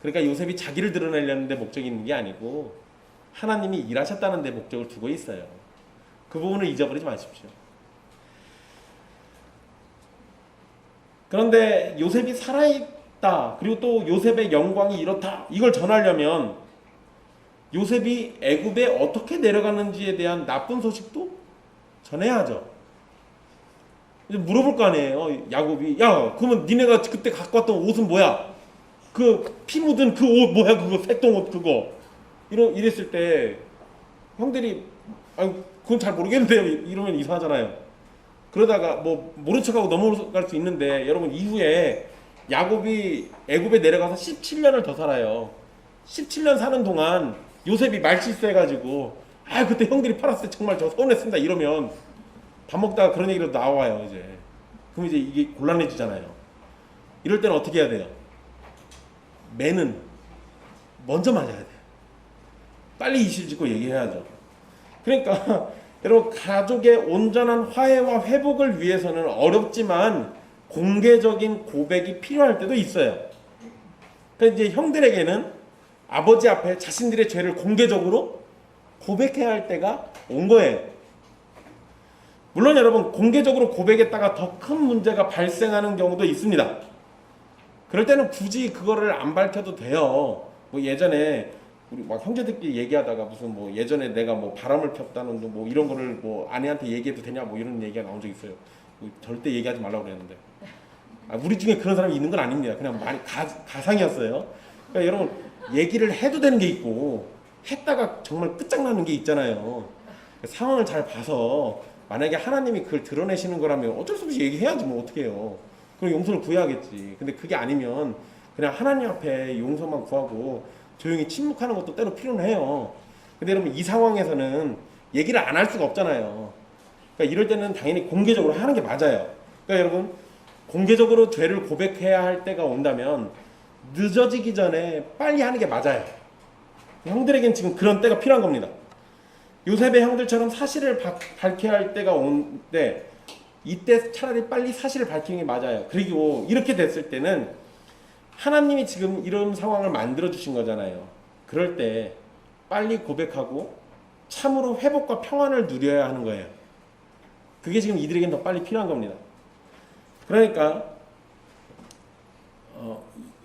그러니까 요셉이 자기를 드러내려는 데 목적이 있는 게 아니고 하나님이 일하셨다는 데 목적을 두고 있어요. 그 부분을 잊어버리지 마십시오. 그런데 요셉이 살아있다, 그리고 또 요셉의 영광이 이렇다, 이걸 전하려면 요셉이 애굽에 어떻게 내려가는지에 대한 나쁜 소식도 전해야죠. 이제 물어볼 거 아니에요. 야곱이, 야, 그러면 니네가 그때 갖고 왔던 옷은 뭐야? 그 피 묻은 그 옷 뭐야? 그거 색동 옷 그거. 이랬을 때 형들이, 아니 그건 잘 모르겠는데요. 이러면 이상하잖아요. 그러다가 뭐 모른 척하고 넘어갈 수 있는데, 여러분 이후에 야곱이 애굽에 내려가서 17년을 더 살아요. 17년 사는 동안 요셉이 말실수해가지고, 아 그때 형들이 팔았을 때 정말 저 서운했습니다 이러면 밥 먹다가 그런 얘기로 나와요. 이제 그럼 이제 이게 곤란해지잖아요. 이럴 때는 어떻게 해야 돼요? 매는 먼저 맞아야 돼요. 빨리 이실 짓고 얘기해야죠. 그러니까 여러분, 가족의 온전한 화해와 회복을 위해서는 어렵지만 공개적인 고백이 필요할 때도 있어요. 그러니까 이제 형들에게는 아버지 앞에 자신들의 죄를 공개적으로 고백해야 할 때가 온 거예요. 물론 여러분, 공개적으로 고백했다가 더 큰 문제가 발생하는 경우도 있습니다. 그럴 때는 굳이 그거를 안 밝혀도 돼요. 뭐 예전에 우리 막 형제들끼리 얘기하다가 무슨 뭐 예전에 내가 뭐 바람을 폈다는 뭐 이런 거를 뭐 아내한테 얘기해도 되냐 뭐 이런 얘기가 나온 적 있어요. 뭐 절대 얘기하지 말라고 그랬는데, 우리 중에 그런 사람이 있는 건 아닙니다. 그냥 많이 가상이었어요. 그러니까 여러분, 얘기를 해도 되는 게 있고 했다가 정말 끝장나는 게 있잖아요. 상황을 잘 봐서 만약에 하나님이 그걸 드러내시는 거라면 어쩔 수 없이 얘기해야지 뭐 어떻게 해요. 그럼 용서를 구해야겠지. 근데 그게 아니면 그냥 하나님 앞에 용서만 구하고 조용히 침묵하는 것도 때로 필요는 해요. 근데 여러분, 이 상황에서는 얘기를 안 할 수가 없잖아요. 그러니까 이럴 때는 당연히 공개적으로 하는 게 맞아요. 그러니까 여러분, 공개적으로 죄를 고백해야 할 때가 온다면 늦어지기 전에 빨리 하는 게 맞아요. 형들에겐 지금 그런 때가 필요한 겁니다. 요셉의 형들처럼 사실을 밝혀야 할 때가 온데 이때 차라리 빨리 사실을 밝히는 게 맞아요. 그리고 이렇게 됐을 때는 하나님이 지금 이런 상황을 만들어 주신 거잖아요. 그럴 때 빨리 고백하고 참으로 회복과 평안을 누려야 하는 거예요. 그게 지금 이들에겐 더 빨리 필요한 겁니다. 그러니까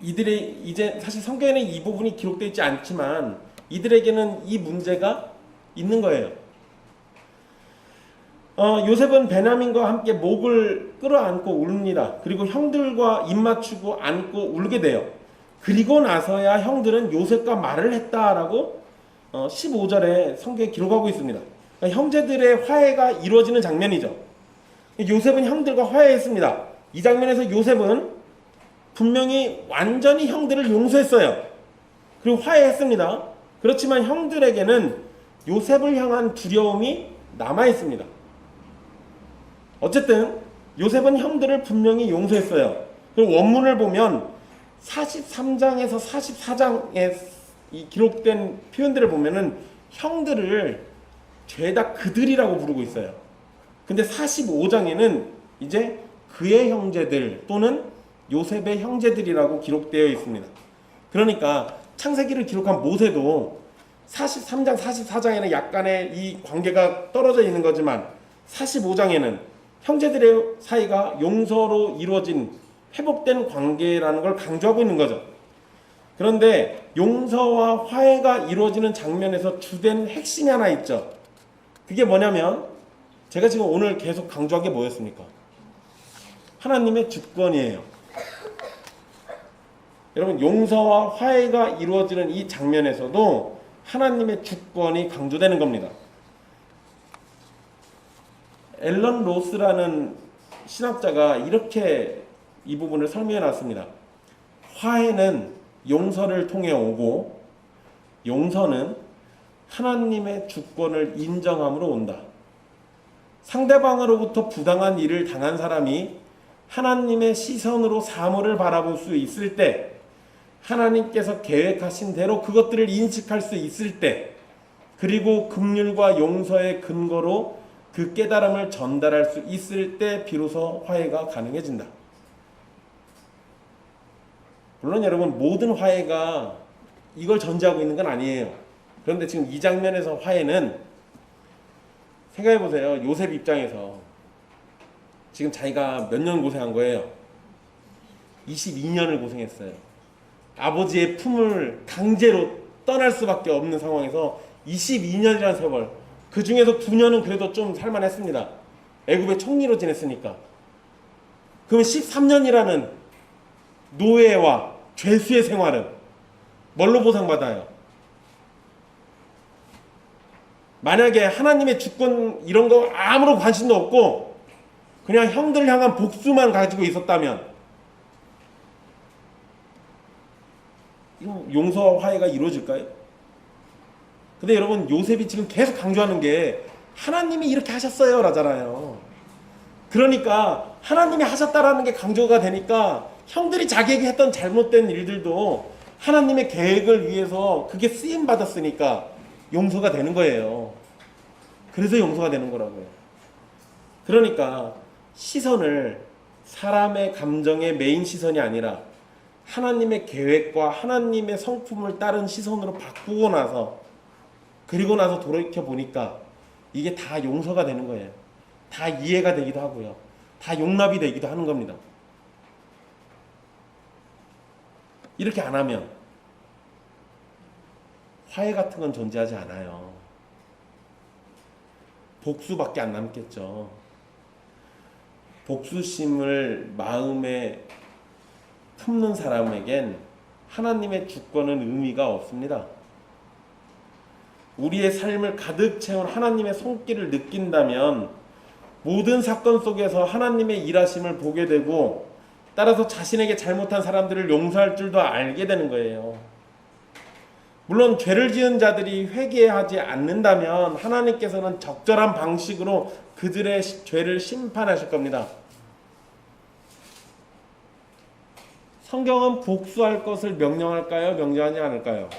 이들의 이제 사실 성경에는 이 부분이 기록되어 있지 않지만 이들에게는 이 문제가 있는 거예요. 요셉은 베냐민과 함께 목을 끌어안고 웁니다. 그리고 형들과 입 맞추고 안고 울게 돼요. 그리고 나서야 형들은 요셉과 말을 했다라고 15절에 성경에 기록하고 있습니다. 그러니까 형제들의 화해가 이루어지는 장면이죠. 요셉은 형들과 화해했습니다. 이 장면에서 요셉은 분명히 완전히 형들을 용서했어요. 그리고 화해했습니다. 그렇지만 형들에게는 요셉을 향한 두려움이 남아있습니다. 어쨌든 요셉은 형들을 분명히 용서했어요. 그리고 원문을 보면 43장에서 44장에 이 기록된 표현들을 보면은 형들을 죄다 그들이라고 부르고 있어요. 근데 45장에는 이제 그의 형제들 또는 요셉의 형제들이라고 기록되어 있습니다. 그러니까 창세기를 기록한 모세도 43장, 44장에는 약간의 이 관계가 떨어져 있는 거지만 45장에는 형제들의 사이가 용서로 이루어진 회복된 관계라는 걸 강조하고 있는 거죠. 그런데 용서와 화해가 이루어지는 장면에서 주된 핵심이 하나 있죠. 그게 뭐냐면 제가 지금 오늘 계속 강조한 게 뭐였습니까? 하나님의 주권이에요. 여러분, 용서와 화해가 이루어지는 이 장면에서도 하나님의 주권이 강조되는 겁니다. 앨런 로스라는 신학자가 이렇게 이 부분을 설명해 놨습니다. 화해는 용서를 통해 오고 용서는 하나님의 주권을 인정함으로 온다. 상대방으로부터 부당한 일을 당한 사람이 하나님의 시선으로 사물을 바라볼 수 있을 때, 하나님께서 계획하신 대로 그것들을 인식할 수 있을 때, 그리고 긍휼과 용서의 근거로 그 깨달음을 전달할 수 있을 때 비로소 화해가 가능해진다. 물론 여러분, 모든 화해가 이걸 전제하고 있는 건 아니에요. 그런데 지금 이 장면에서 화해는, 생각해 보세요. 요셉 입장에서 지금 자기가 몇 년 고생한 거예요? 22년을 고생했어요. 아버지의 품을 강제로 떠날 수밖에 없는 상황에서 22년이라는 세월, 그 중에서 9년은 그래도 좀 살만했습니다. 애굽의 총리로 지냈으니까. 그러면 13년이라는 노예와 죄수의 생활은 뭘로 보상받아요? 만약에 하나님의 주권 이런 거 아무런 관심도 없고 그냥 형들 향한 복수만 가지고 있었다면 용서와 화해가 이루어질까요? 근데 여러분, 요셉이 지금 계속 강조하는 게 하나님이 이렇게 하셨어요 라잖아요. 그러니까 하나님이 하셨다라는 게 강조가 되니까 형들이 자기에게 했던 잘못된 일들도 하나님의 계획을 위해서 그게 쓰임 받았으니까 용서가 되는 거예요. 그래서 용서가 되는 거라고요. 그러니까 시선을 사람의 감정의 메인 시선이 아니라 하나님의 계획과 하나님의 성품을 따른 시선으로 바꾸고 나서, 그리고 나서 돌이켜 보니까 이게 다 용서가 되는 거예요. 다 이해가 되기도 하고요. 다 용납이 되기도 하는 겁니다. 이렇게 안 하면 화해 같은 건 존재하지 않아요. 복수밖에 안 남겠죠. 복수심을 마음에 품는 사람에겐 하나님의 주권은 의미가 없습니다. 우리의 삶을 가득 채운 하나님의 손길을 느낀다면 모든 사건 속에서 하나님의 일하심을 보게 되고, 따라서 자신에게 잘못한 사람들을 용서할 줄도 알게 되는 거예요. 물론 죄를 지은 자들이 회개하지 않는다면 하나님께서는 적절한 방식으로 그들의 죄를 심판하실 겁니다. 성경은 복수할 것을 명령할까요? 명령하지 않을까요?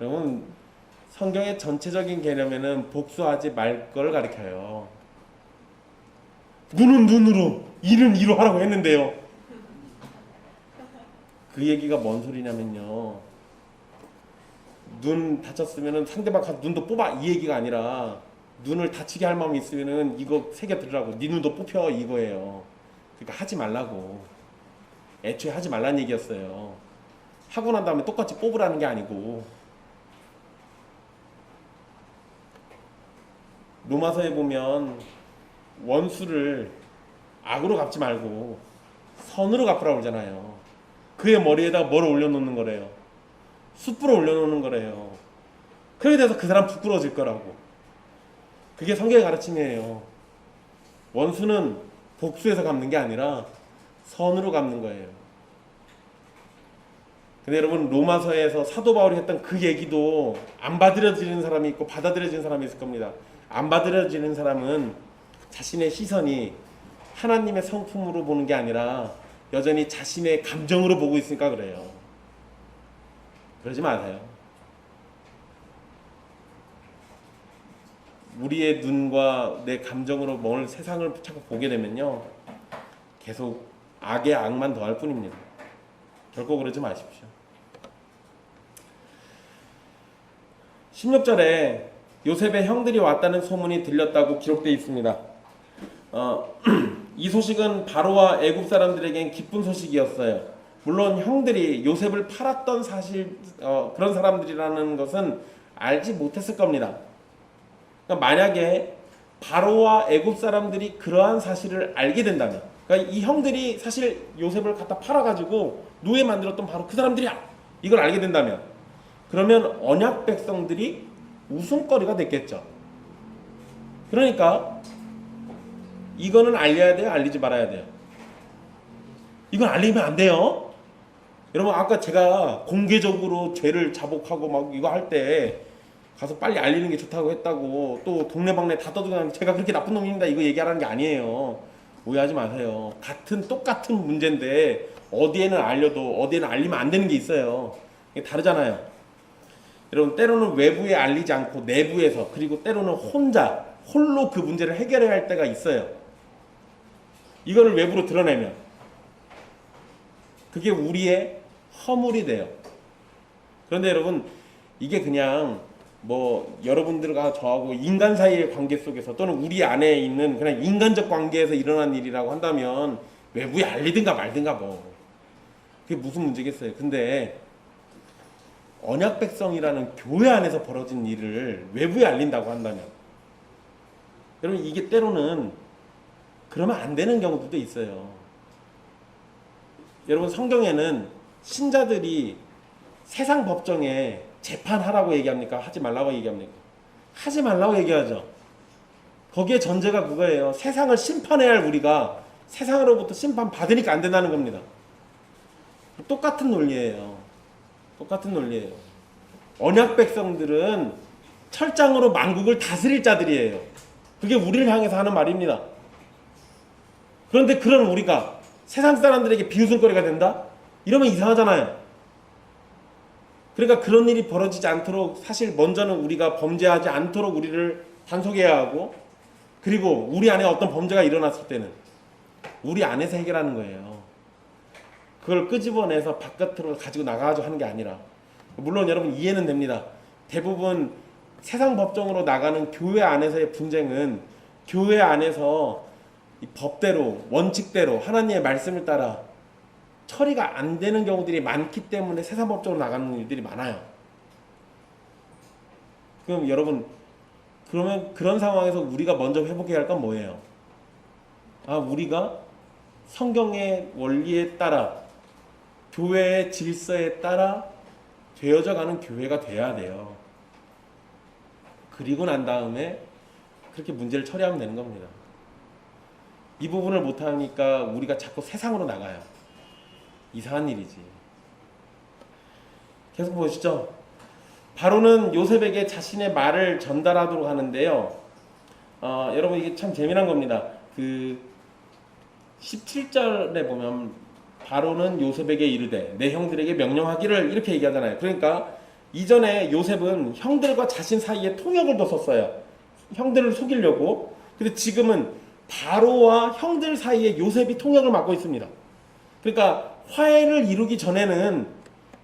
여러분, 성경의 전체적인 개념에는 복수하지 말 걸 가르쳐요. 눈은 눈으로, 이는 이로 하라고 했는데요. 그 얘기가 뭔 소리냐면요, 눈 다쳤으면 상대방 가서 눈도 뽑아, 이 얘기가 아니라 눈을 다치게 할 마음이 있으면 이거 새겨 들으라고, 네 눈도 뽑혀, 이거예요. 그러니까 하지 말라고. 애초에 하지 말라는 얘기였어요. 하고 난 다음에 똑같이 뽑으라는 게 아니고. 로마서에 보면 원수를 악으로 갚지 말고 선으로 갚으라고 그러잖아요. 그의 머리에다가 뭘 올려놓는 거래요? 숯불을 올려놓는 거래요. 그렇게 돼서 그 사람 부끄러워질 거라고. 그게 성경의 가르침이에요. 원수는 복수해서 갚는 게 아니라 선으로 갚는 거예요. 근데 여러분, 로마서에서 사도 바울이 했던 그 얘기도 안 받아들여지는 사람이 있고 받아들여지는 사람이 있을 겁니다. 안 받아들여지는 사람은 자신의 시선이 하나님의 성품으로 보는 게 아니라 여전히 자신의 감정으로 보고 있으니까 그래요. 그러지 마세요. 우리의 눈과 내 감정으로 뭘 세상을 자꾸 보게 되면요, 계속 악의 악만 더할 뿐입니다. 결코 그러지 마십시오. 16절에 요셉의 형들이 왔다는 소문이 들렸다고 기록되어 있습니다. 이 소식은 바로와 애굽 사람들에겐 기쁜 소식이었어요. 물론 형들이 요셉을 팔았던 사실, 그런 사람들이라는 것은 알지 못했을 겁니다. 그러니까 만약에 바로와 애굽 사람들이 그러한 사실을 알게 된다면, 그러니까 이 형들이 사실 요셉을 갖다 팔아가지고 노예 만들었던 바로 그 사람들이야, 이걸 알게 된다면, 그러면 언약 백성들이 웃음거리가 됐겠죠. 그러니까 이거는 알려야 돼요, 알리지 말아야 돼요? 이건 알리면 안 돼요. 여러분, 아까 제가 공개적으로 죄를 자복하고 막 이거 할 때 가서 빨리 알리는 게 좋다고 했다고 또 동네방네 다 떠들고 제가 그렇게 나쁜 놈입니다 이거 얘기하라는 게 아니에요. 오해하지 마세요. 똑같은 문제인데 어디에는 알려도 어디에는 알리면 안 되는 게 있어요. 이게 다르잖아요. 여러분 때로는 외부에 알리지 않고 내부에서 그리고 때로는 홀로 그 문제를 해결해야 할 때가 있어요. 이거를 외부로 드러내면 그게 우리의 허물이 돼요. 그런데 여러분 이게 그냥 뭐 여러분들과 저하고 인간 사이의 관계 속에서 또는 우리 안에 있는 그냥 인간적 관계에서 일어난 일이라고 한다면 외부에 알리든가 말든가 뭐 그게 무슨 문제겠어요. 근데 언약 백성이라는 교회 안에서 벌어진 일을 외부에 알린다고 한다면 여러분 이게 때로는 그러면 안 되는 경우도 있어요. 여러분 성경에는 신자들이 세상 법정에 재판하라고 얘기합니까? 하지 말라고 얘기합니까? 하지 말라고 얘기하죠. 거기에 전제가 그거예요. 세상을 심판해야 할 우리가 세상으로부터 심판 받으니까 안 된다는 겁니다. 똑같은 논리예요. 언약 백성들은 철장으로 만국을 다스릴 자들이에요. 그게 우리를 향해서 하는 말입니다. 그런데 그런 우리가 세상 사람들에게 비웃음거리가 된다? 이러면 이상하잖아요. 그러니까 그런 일이 벌어지지 않도록 사실 먼저는 우리가 범죄하지 않도록 우리를 단속해야 하고 그리고 우리 안에 어떤 범죄가 일어났을 때는 우리 안에서 해결하는 거예요. 그걸 끄집어내서 바깥으로 가지고 나가가지고 하는 게 아니라 물론 여러분 이해는 됩니다. 대부분 세상 법정으로 나가는 교회 안에서의 분쟁은 교회 안에서 이 법대로 원칙대로 하나님의 말씀을 따라 처리가 안 되는 경우들이 많기 때문에 세상 법정으로 나가는 일들이 많아요. 그럼 여러분 그러면 그런 상황에서 우리가 먼저 회복해야 할 건 뭐예요? 우리가 성경의 원리에 따라 교회의 질서에 따라 되어져 가는 교회가 돼야 돼요. 그리고 난 다음에 그렇게 문제를 처리하면 되는 겁니다. 이 부분을 못하니까 우리가 자꾸 세상으로 나가요. 이상한 일이지. 계속 보시죠. 바로는 요셉에게 자신의 말을 전달하도록 하는데요. 여러분 이게 참 재미난 겁니다. 그 17절에 보면 바로는 요셉에게 이르되 내 형들에게 명령하기를 이렇게 얘기하잖아요. 그러니까 이전에 요셉은 형들과 자신 사이에 통역을 뒀었어요. 형들을 속이려고. 근데 지금은 바로와 형들 사이에 요셉이 통역을 맡고 있습니다. 그러니까 화해를 이루기 전에는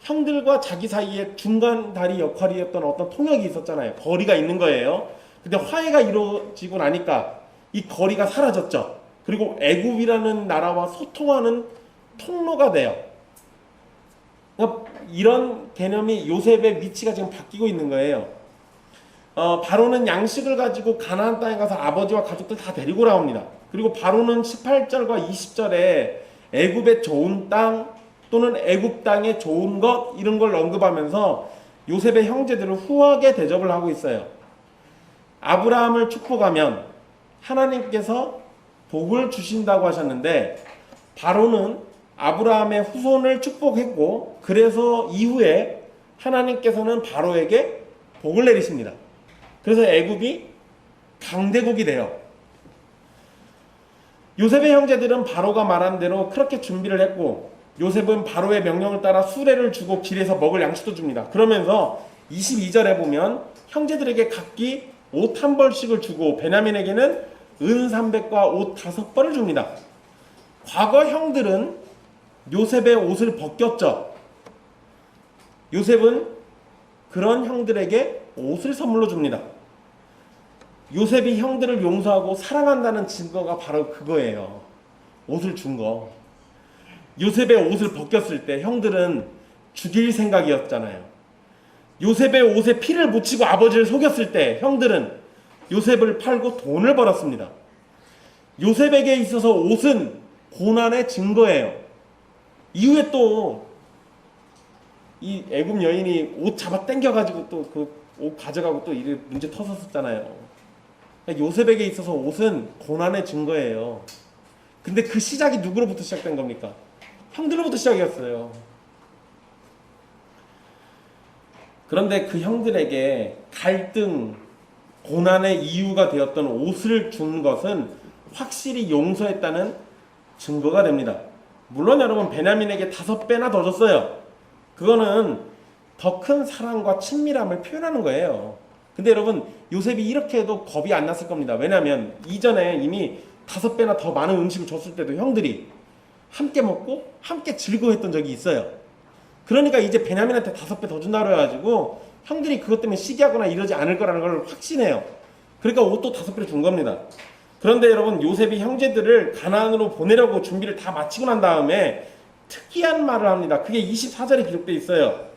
형들과 자기 사이에 중간 다리 역할이었던 어떤 통역이 있었잖아요. 거리가 있는 거예요. 근데 화해가 이루어지고 나니까 이 거리가 사라졌죠. 그리고 애굽이라는 나라와 소통하는 통로가 돼요. 그러니까 이런 개념이 요셉의 위치가 지금 바뀌고 있는 거예요. 바로는 양식을 가지고 가나안 땅에 가서 아버지와 가족들 다 데리고 나옵니다. 그리고 바로는 18절과 20절에 애굽의 좋은 땅 또는 애굽 땅의 좋은 것 이런 걸 언급하면서 요셉의 형제들을 후하게 대접을 하고 있어요. 아브라함을 축복하면 하나님께서 복을 주신다고 하셨는데 바로는 아브라함의 후손을 축복했고 그래서 이후에 하나님께서는 바로에게 복을 내리십니다. 그래서 애굽이 강대국이 돼요. 요셉의 형제들은 바로가 말한 대로 그렇게 준비를 했고 요셉은 바로의 명령을 따라 수레를 주고 길에서 먹을 양식도 줍니다. 그러면서 22절에 보면 형제들에게 각기 옷 한 벌씩을 주고 베냐민에게는 은 300과 옷 5벌을 줍니다. 과거 형들은 요셉의 옷을 벗겼죠. 요셉은 그런 형들에게 옷을 선물로 줍니다. 요셉이 형들을 용서하고 사랑한다는 증거가 바로 그거예요. 옷을 준 거. 요셉의 옷을 벗겼을 때 형들은 죽일 생각이었잖아요. 요셉의 옷에 피를 묻히고 아버지를 속였을 때 형들은 요셉을 팔고 돈을 벌었습니다. 요셉에게 있어서 옷은 고난의 증거예요. 이후에 또 이 애굽 여인이 옷 잡아 당겨가지고 또 그 옷 가져가고 또 이래 문제 터졌었잖아요. 요셉에게 있어서 옷은 고난의 증거예요. 근데 그 시작이 누구로부터 시작된 겁니까? 형들로부터 시작이었어요. 그런데 그 형들에게 갈등, 고난의 이유가 되었던 옷을 준 것은 확실히 용서했다는 증거가 됩니다. 물론 여러분 베냐민에게 5배나 더 줬어요. 그거는 더 큰 사랑과 친밀함을 표현하는 거예요. 근데 여러분 요셉이 이렇게 해도 겁이 안 났을 겁니다. 왜냐하면 이전에 이미 5배나 더 많은 음식을 줬을 때도 형들이 함께 먹고 함께 즐거워했던 적이 있어요. 그러니까 이제 베냐민한테 5배 더 준다고 해가지고 형들이 그것 때문에 시기하거나 이러지 않을 거라는 걸 확신해요. 그러니까 옷도 5배를 준 겁니다. 그런데 여러분 요셉이 형제들을 가나안으로 보내려고 준비를 다 마치고 난 다음에 특이한 말을 합니다. 그게 24절에 기록되어 있어요.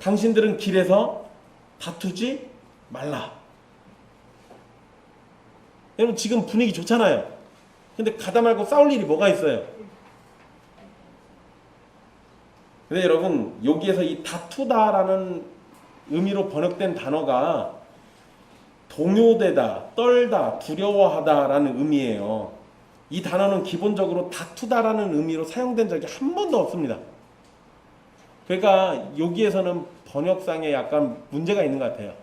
당신들은 길에서 다투지 말라. 여러분 지금 분위기 좋잖아요. 근데 가다 말고 싸울 일이 뭐가 있어요? 근데 여러분 여기에서 이 다투다라는 의미로 번역된 단어가 동요되다, 떨다, 두려워하다라는 의미예요. 이 단어는 기본적으로 다투다라는 의미로 사용된 적이 한 번도 없습니다. 그러니까 여기에서는 번역상에 약간 문제가 있는 것 같아요.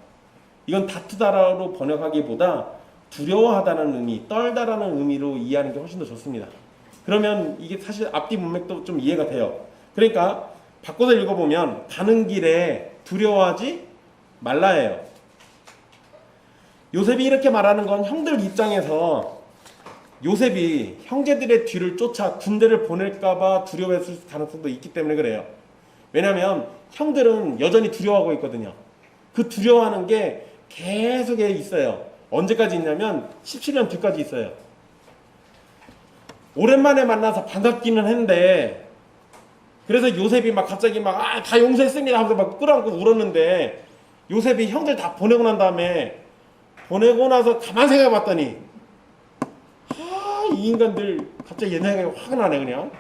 이건 다투다로 번역하기보다 두려워하다는 의미, 떨다라는 의미로 이해하는 게 훨씬 더 좋습니다. 그러면 이게 사실 앞뒤 문맥도 좀 이해가 돼요. 그러니까 바꿔서 읽어보면 가는 길에 두려워하지 말라예요. 요셉이 이렇게 말하는 건 형들 입장에서 요셉이 형제들의 뒤를 쫓아 군대를 보낼까봐 두려워했을 가능성도 있기 때문에 그래요. 왜냐하면 형들은 여전히 두려워하고 있거든요. 그 두려워하는 게 계속 있어요. 언제까지 있냐면 17년 뒤까지 있어요. 오랜만에 만나서 반갑기는 했는데 그래서 요셉이 막 갑자기 다 용서했습니다 하면서 막 끌어안고 울었는데 요셉이 형들 다 보내고 난 다음에 보내고 나서 가만 생각해 봤더니 이 인간들 갑자기 옛날 생각이 확 나네 그냥.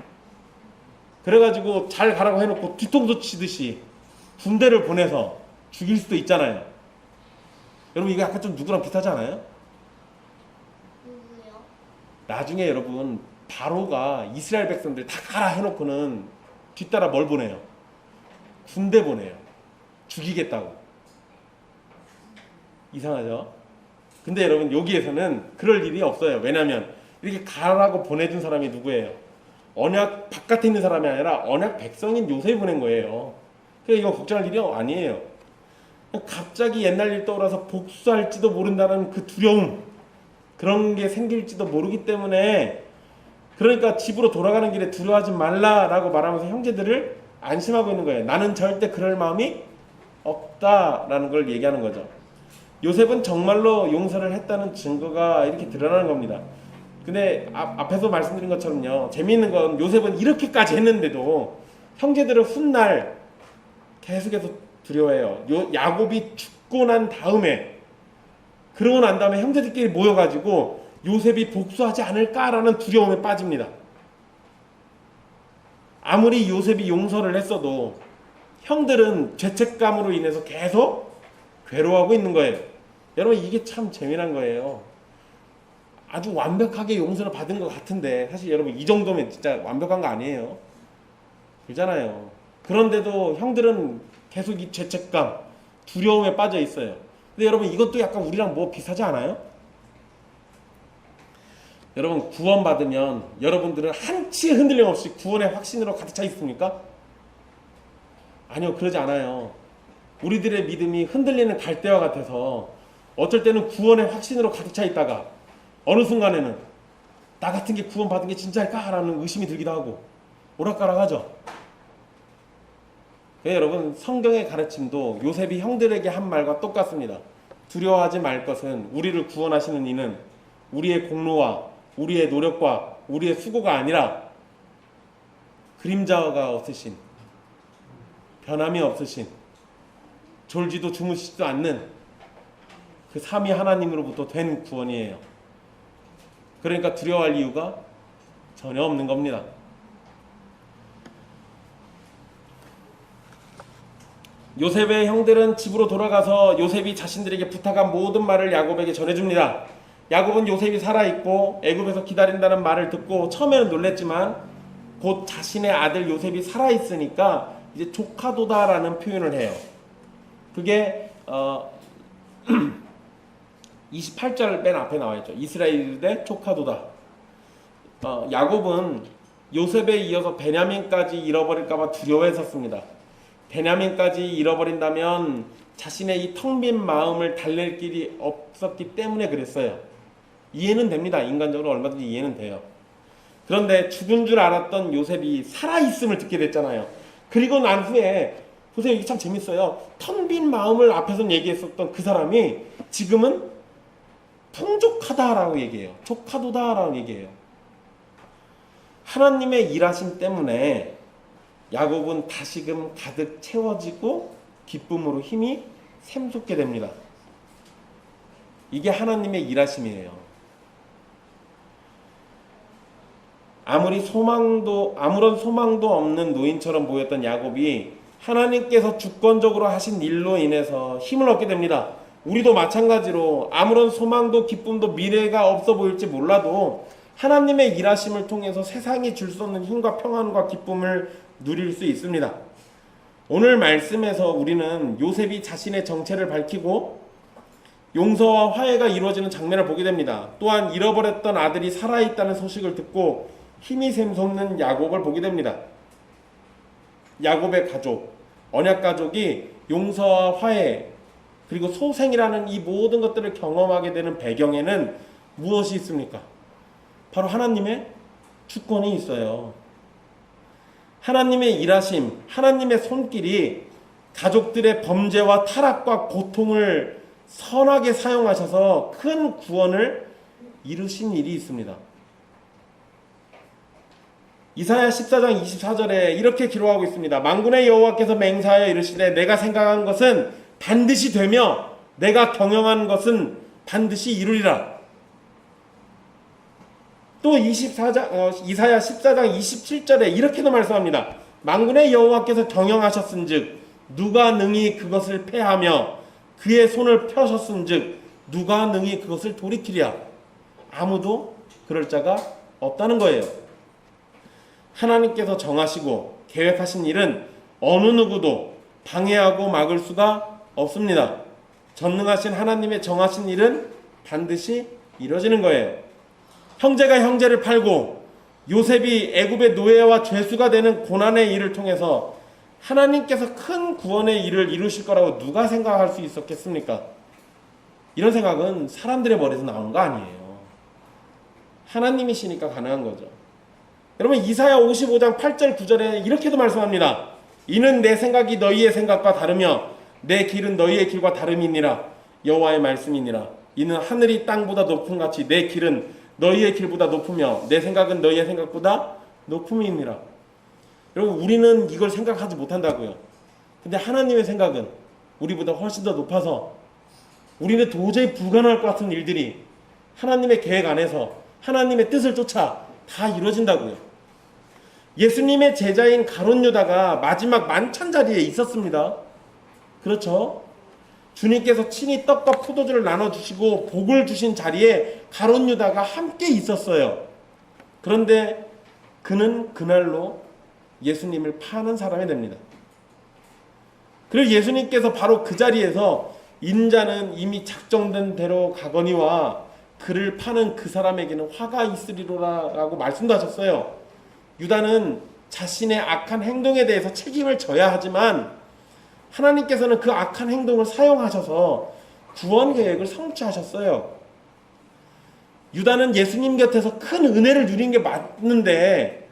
그래가지고 잘 가라고 해놓고 뒤통수 치듯이 군대를 보내서 죽일 수도 있잖아요. 여러분 이거 약간 좀 누구랑 비슷하지 않아요? 누구요? 나중에 여러분 바로가 이스라엘 백성들 다 가라 해놓고는 뒤따라 뭘 보내요? 군대 보내요. 죽이겠다고. 이상하죠? 근데 여러분 여기에서는 그럴 일이 없어요. 왜냐하면 이렇게 가라고 보내준 사람이 누구예요? 언약 바깥에 있는 사람이 아니라 언약 백성인 요셉이 보낸 거예요. 그러니까 이거 걱정할 일이 아니에요. 갑자기 옛날 일 떠올라서 복수할지도 모른다는 그 두려움, 그런 게 생길지도 모르기 때문에 그러니까 집으로 돌아가는 길에 두려워하지 말라라고 말하면서 형제들을 안심하고 있는 거예요. 나는 절대 그럴 마음이 없다라는 걸 얘기하는 거죠. 요셉은 정말로 용서를 했다는 증거가 이렇게 드러나는 겁니다. 근데 앞에서 말씀드린 것처럼요, 재미있는 건 요셉은 이렇게까지 했는데도 형제들을 훗날 계속해서 두려워해요. 야곱이 죽고 난 다음에, 그러고 난 다음에 형제들끼리 모여가지고 요셉이 복수하지 않을까라는 두려움에 빠집니다. 아무리 요셉이 용서를 했어도 형들은 죄책감으로 인해서 계속 괴로워하고 있는 거예요. 여러분 이게 참 재미난 거예요. 아주 완벽하게 용서를 받은 것 같은데 사실 여러분 이 정도면 진짜 완벽한 거 아니에요. 그렇잖아요. 그런데도 형들은 계속 이 죄책감, 두려움에 빠져 있어요. 근데 여러분 이것도 약간 우리랑 뭐 비슷하지 않아요? 여러분 구원받으면 여러분들은 한치의 흔들림 없이 구원의 확신으로 가득 차 있습니까? 아니요, 그러지 않아요. 우리들의 믿음이 흔들리는 갈대와 같아서 어쩔 때는 구원의 확신으로 가득 차 있다가 어느 순간에는 나 같은 게 구원받은 게 진짜일까? 라는 의심이 들기도 하고 오락가락하죠. 여러분 성경의 가르침도 요셉이 형들에게 한 말과 똑같습니다. 두려워하지 말 것은 우리를 구원하시는 이는 우리의 공로와 우리의 노력과 우리의 수고가 아니라 그림자가 없으신, 변함이 없으신, 졸지도 주무시지도 않는 그 삼위 하나님으로부터 된 구원이에요. 그러니까 두려워할 이유가 전혀 없는 겁니다. 요셉의 형들은 집으로 돌아가서 요셉이 자신들에게 부탁한 모든 말을 야곱에게 전해줍니다. 야곱은 요셉이 살아있고 애굽에서 기다린다는 말을 듣고 처음에는 놀랬지만 곧 자신의 아들 요셉이 살아있으니까 이제 조카도다라는 표현을 해요. 그게 28절 맨 앞에 나와 있죠. 이스라엘 대 촉하도다. 야곱은 요셉에 이어서 베냐민까지 잃어버릴까봐 두려워했었습니다. 베냐민까지 잃어버린다면 자신의 이 텅 빈 마음을 달랠 길이 없었기 때문에 그랬어요. 이해는 됩니다. 인간적으로 얼마든지 이해는 돼요. 그런데 죽은 줄 알았던 요셉이 살아있음을 듣게 됐잖아요. 그리고 난 후에 보세요. 이게 참 재밌어요. 텅 빈 마음을 앞에서 얘기했었던 그 사람이 지금은 풍족하다라고 얘기해요. 족하도다라고 얘기해요. 하나님의 일하심 때문에 야곱은 다시금 가득 채워지고 기쁨으로 힘이 샘솟게 됩니다. 이게 하나님의 일하심이에요. 아무런 소망도 없는 노인처럼 보였던 야곱이 하나님께서 주권적으로 하신 일로 인해서 힘을 얻게 됩니다. 우리도 마찬가지로 아무런 소망도 기쁨도 미래가 없어 보일지 몰라도 하나님의 일하심을 통해서 세상이 줄 수 없는 힘과 평안과 기쁨을 누릴 수 있습니다. 오늘 말씀에서 우리는 요셉이 자신의 정체를 밝히고 용서와 화해가 이루어지는 장면을 보게 됩니다. 또한 잃어버렸던 아들이 살아있다는 소식을 듣고 힘이 샘솟는 야곱을 보게 됩니다. 야곱의 가족, 언약가족이 용서와 화해 그리고 소생이라는 이 모든 것들을 경험하게 되는 배경에는 무엇이 있습니까? 바로 하나님의 주권이 있어요. 하나님의 일하심, 하나님의 손길이 가족들의 범죄와 타락과 고통을 선하게 사용하셔서 큰 구원을 이루신 일이 있습니다. 이사야 14장 24절에 이렇게 기록하고 있습니다. 만군의 여호와께서 맹세하여 이르시되 내가 생각한 것은 반드시 되며 내가 경영한 것은 반드시 이루리라. 또 이사야 14장 27절에 이렇게도 말씀합니다. 만군의 여호와께서 경영하셨은즉 누가 능히 그것을 패하며 그의 손을 펴셨은즉 누가 능히 그것을 돌이키랴. 아무도 그럴 자가 없다는 거예요. 하나님께서 정하시고 계획하신 일은 어느 누구도 방해하고 막을 수가 없습니다. 전능하신 하나님의 정하신 일은 반드시 이루어지는 거예요. 형제가 형제를 팔고 요셉이 애굽의 노예와 죄수가 되는 고난의 일을 통해서 하나님께서 큰 구원의 일을 이루실 거라고 누가 생각할 수 있었겠습니까? 이런 생각은 사람들의 머리에서 나온 거 아니에요. 하나님이시니까 가능한 거죠. 여러분 이사야 55장 8절 9절에 이렇게도 말씀합니다. 이는 내 생각이 너희의 생각과 다르며 내 길은 너희의 길과 다름이니라. 여호와의 말씀이니라. 이는 하늘이 땅보다 높음 같이 내 길은 너희의 길보다 높으며 내 생각은 너희의 생각보다 높음이니라. 여러분 우리는 이걸 생각하지 못한다고요. 근데 하나님의 생각은 우리보다 훨씬 더 높아서 우리는 도저히 불가능할 것 같은 일들이 하나님의 계획 안에서 하나님의 뜻을 쫓아 다 이루어진다고요. 예수님의 제자인 가룟 유다가 마지막 만찬 자리에 있었습니다. 그렇죠? 주님께서 친히 떡과 포도주를 나눠주시고 복을 주신 자리에 가룟 유다가 함께 있었어요. 그런데 그는 그날로 예수님을 파는 사람이 됩니다. 그리고 예수님께서 바로 그 자리에서 인자는 이미 작정된 대로 가거니와 그를 파는 그 사람에게는 화가 있으리로라고 말씀도 하셨어요. 유다는 자신의 악한 행동에 대해서 책임을 져야 하지만 하나님께서는 그 악한 행동을 사용하셔서 구원 계획을 성취하셨어요. 유다는 예수님 곁에서 큰 은혜를 누린 게 맞는데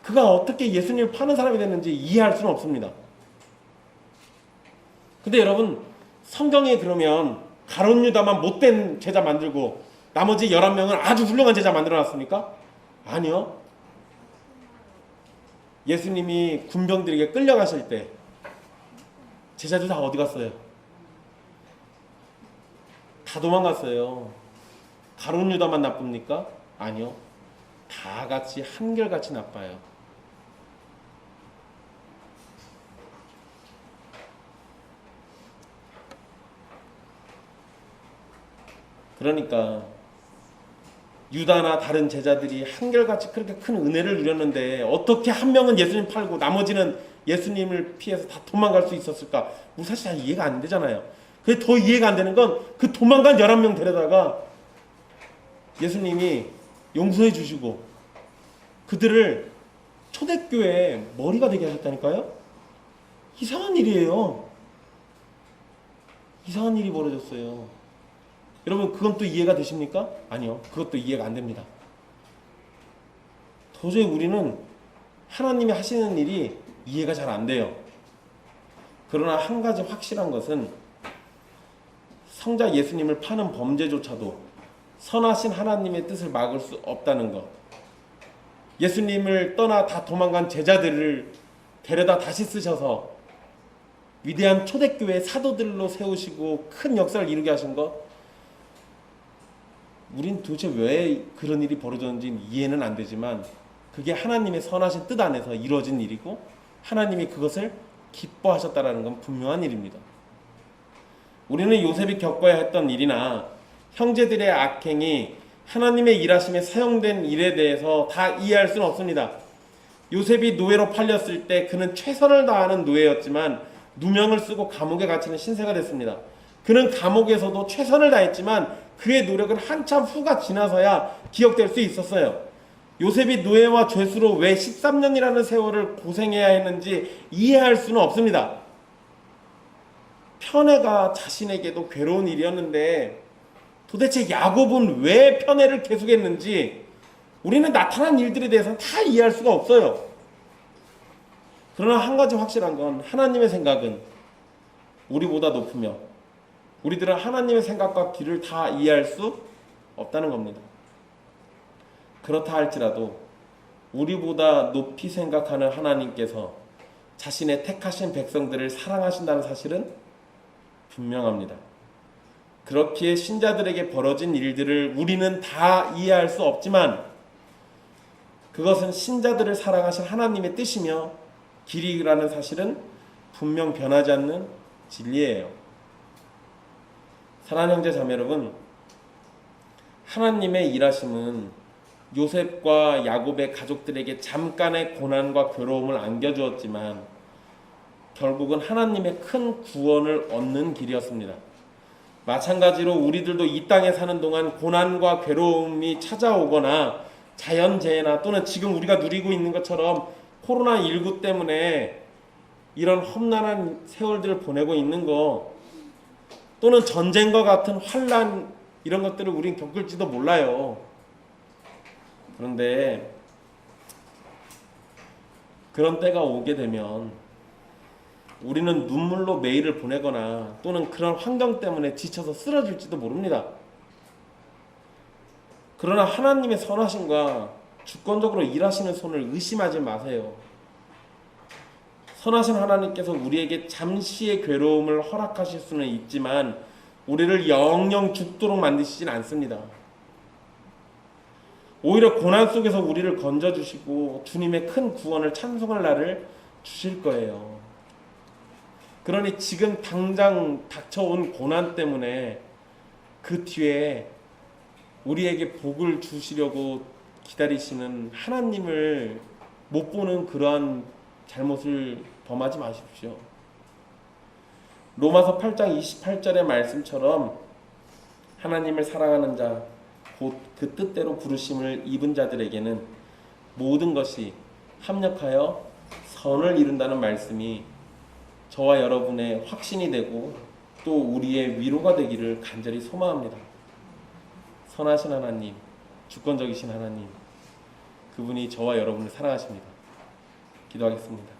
그가 어떻게 예수님을 파는 사람이 됐는지 이해할 수는 없습니다. 근데 여러분 성경에 그러면 가룟 유다만 못된 제자 만들고 나머지 11명은 아주 훌륭한 제자 만들어놨습니까? 아니요. 예수님이 군병들에게 끌려가실 때 제자들 다 어디 갔어요? 다 도망갔어요. 가룟 유다만 나쁩니까? 아니요. 다 같이 한결같이 나빠요. 그러니까 유다나 다른 제자들이 한결같이 그렇게 큰 은혜를 누렸는데 어떻게 한 명은 예수님 팔고 나머지는 예수님을 피해서 다 도망갈 수 있었을까? 뭐 사실 잘 이해가 안 되잖아요. 그게 더 이해가 안 되는 건 그 도망간 11명 데려다가 예수님이 용서해 주시고 그들을 초대교회의 머리가 되게 하셨다니까요. 이상한 일이에요. 이상한 일이 벌어졌어요. 여러분 그건 또 이해가 되십니까? 아니요. 그것도 이해가 안 됩니다. 도저히 우리는 하나님이 하시는 일이 이해가 잘 안 돼요. 그러나 한 가지 확실한 것은 성자 예수님을 파는 범죄조차도 선하신 하나님의 뜻을 막을 수 없다는 것. 예수님을 떠나 다 도망간 제자들을 데려다 다시 쓰셔서 위대한 초대교회 사도들로 세우시고 큰 역사를 이루게 하신 것, 우린 도대체 왜 그런 일이 벌어졌는지 이해는 안 되지만 그게 하나님의 선하신 뜻 안에서 이루어진 일이고 하나님이 그것을 기뻐하셨다라는 건 분명한 일입니다. 우리는 요셉이 겪어야 했던 일이나 형제들의 악행이 하나님의 일하심에 사용된 일에 대해서 다 이해할 수는 없습니다. 요셉이 노예로 팔렸을 때 그는 최선을 다하는 노예였지만 누명을 쓰고 감옥에 갇히는 신세가 됐습니다. 그는 감옥에서도 최선을 다했지만 그의 노력은 한참 후가 지나서야 기억될 수 있었어요. 요셉이 노예와 죄수로 왜 13년이라는 세월을 고생해야 했는지 이해할 수는 없습니다. 편애가 자신에게도 괴로운 일이었는데 도대체 야곱은 왜 편애를 계속했는지 우리는 나타난 일들에 대해서는 다 이해할 수가 없어요. 그러나 한 가지 확실한 건 하나님의 생각은 우리보다 높으며 우리들은 하나님의 생각과 길을 다 이해할 수 없다는 겁니다. 그렇다 할지라도 우리보다 높이 생각하는 하나님께서 자신의 택하신 백성들을 사랑하신다는 사실은 분명합니다. 그렇기에 신자들에게 벌어진 일들을 우리는 다 이해할 수 없지만 그것은 신자들을 사랑하신 하나님의 뜻이며 길이라는 사실은 분명 변하지 않는 진리예요. 사랑하는 형제 자매 여러분, 하나님의 일하심은 요셉과 야곱의 가족들에게 잠깐의 고난과 괴로움을 안겨주었지만 결국은 하나님의 큰 구원을 얻는 길이었습니다. 마찬가지로 우리들도 이 땅에 사는 동안 고난과 괴로움이 찾아오거나 자연재해나 또는 지금 우리가 누리고 있는 것처럼 코로나19 때문에 이런 험난한 세월들을 보내고 있는 거 또는 전쟁과 같은 환난 이런 것들을 우린 겪을지도 몰라요. 그런데 그런 때가 오게 되면 우리는 눈물로 매일을 보내거나 또는 그런 환경 때문에 지쳐서 쓰러질지도 모릅니다. 그러나 하나님의 선하심과 주권적으로 일하시는 손을 의심하지 마세요. 선하신 하나님께서 우리에게 잠시의 괴로움을 허락하실 수는 있지만 우리를 영영 죽도록 만드시진 않습니다. 오히려 고난 속에서 우리를 건져주시고 주님의 큰 구원을 찬송할 날을 주실 거예요. 그러니 지금 당장 닥쳐온 고난 때문에 그 뒤에 우리에게 복을 주시려고 기다리시는 하나님을 못 보는 그러한 잘못을 범하지 마십시오. 로마서 8장 28절의 말씀처럼 하나님을 사랑하는 자, 곧 그 뜻대로 부르심을 입은 자들에게는 모든 것이 합력하여 선을 이룬다는 말씀이 저와 여러분의 확신이 되고 또 우리의 위로가 되기를 간절히 소망합니다. 선하신 하나님, 주권적이신 하나님, 그분이 저와 여러분을 사랑하십니다. 기도하겠습니다.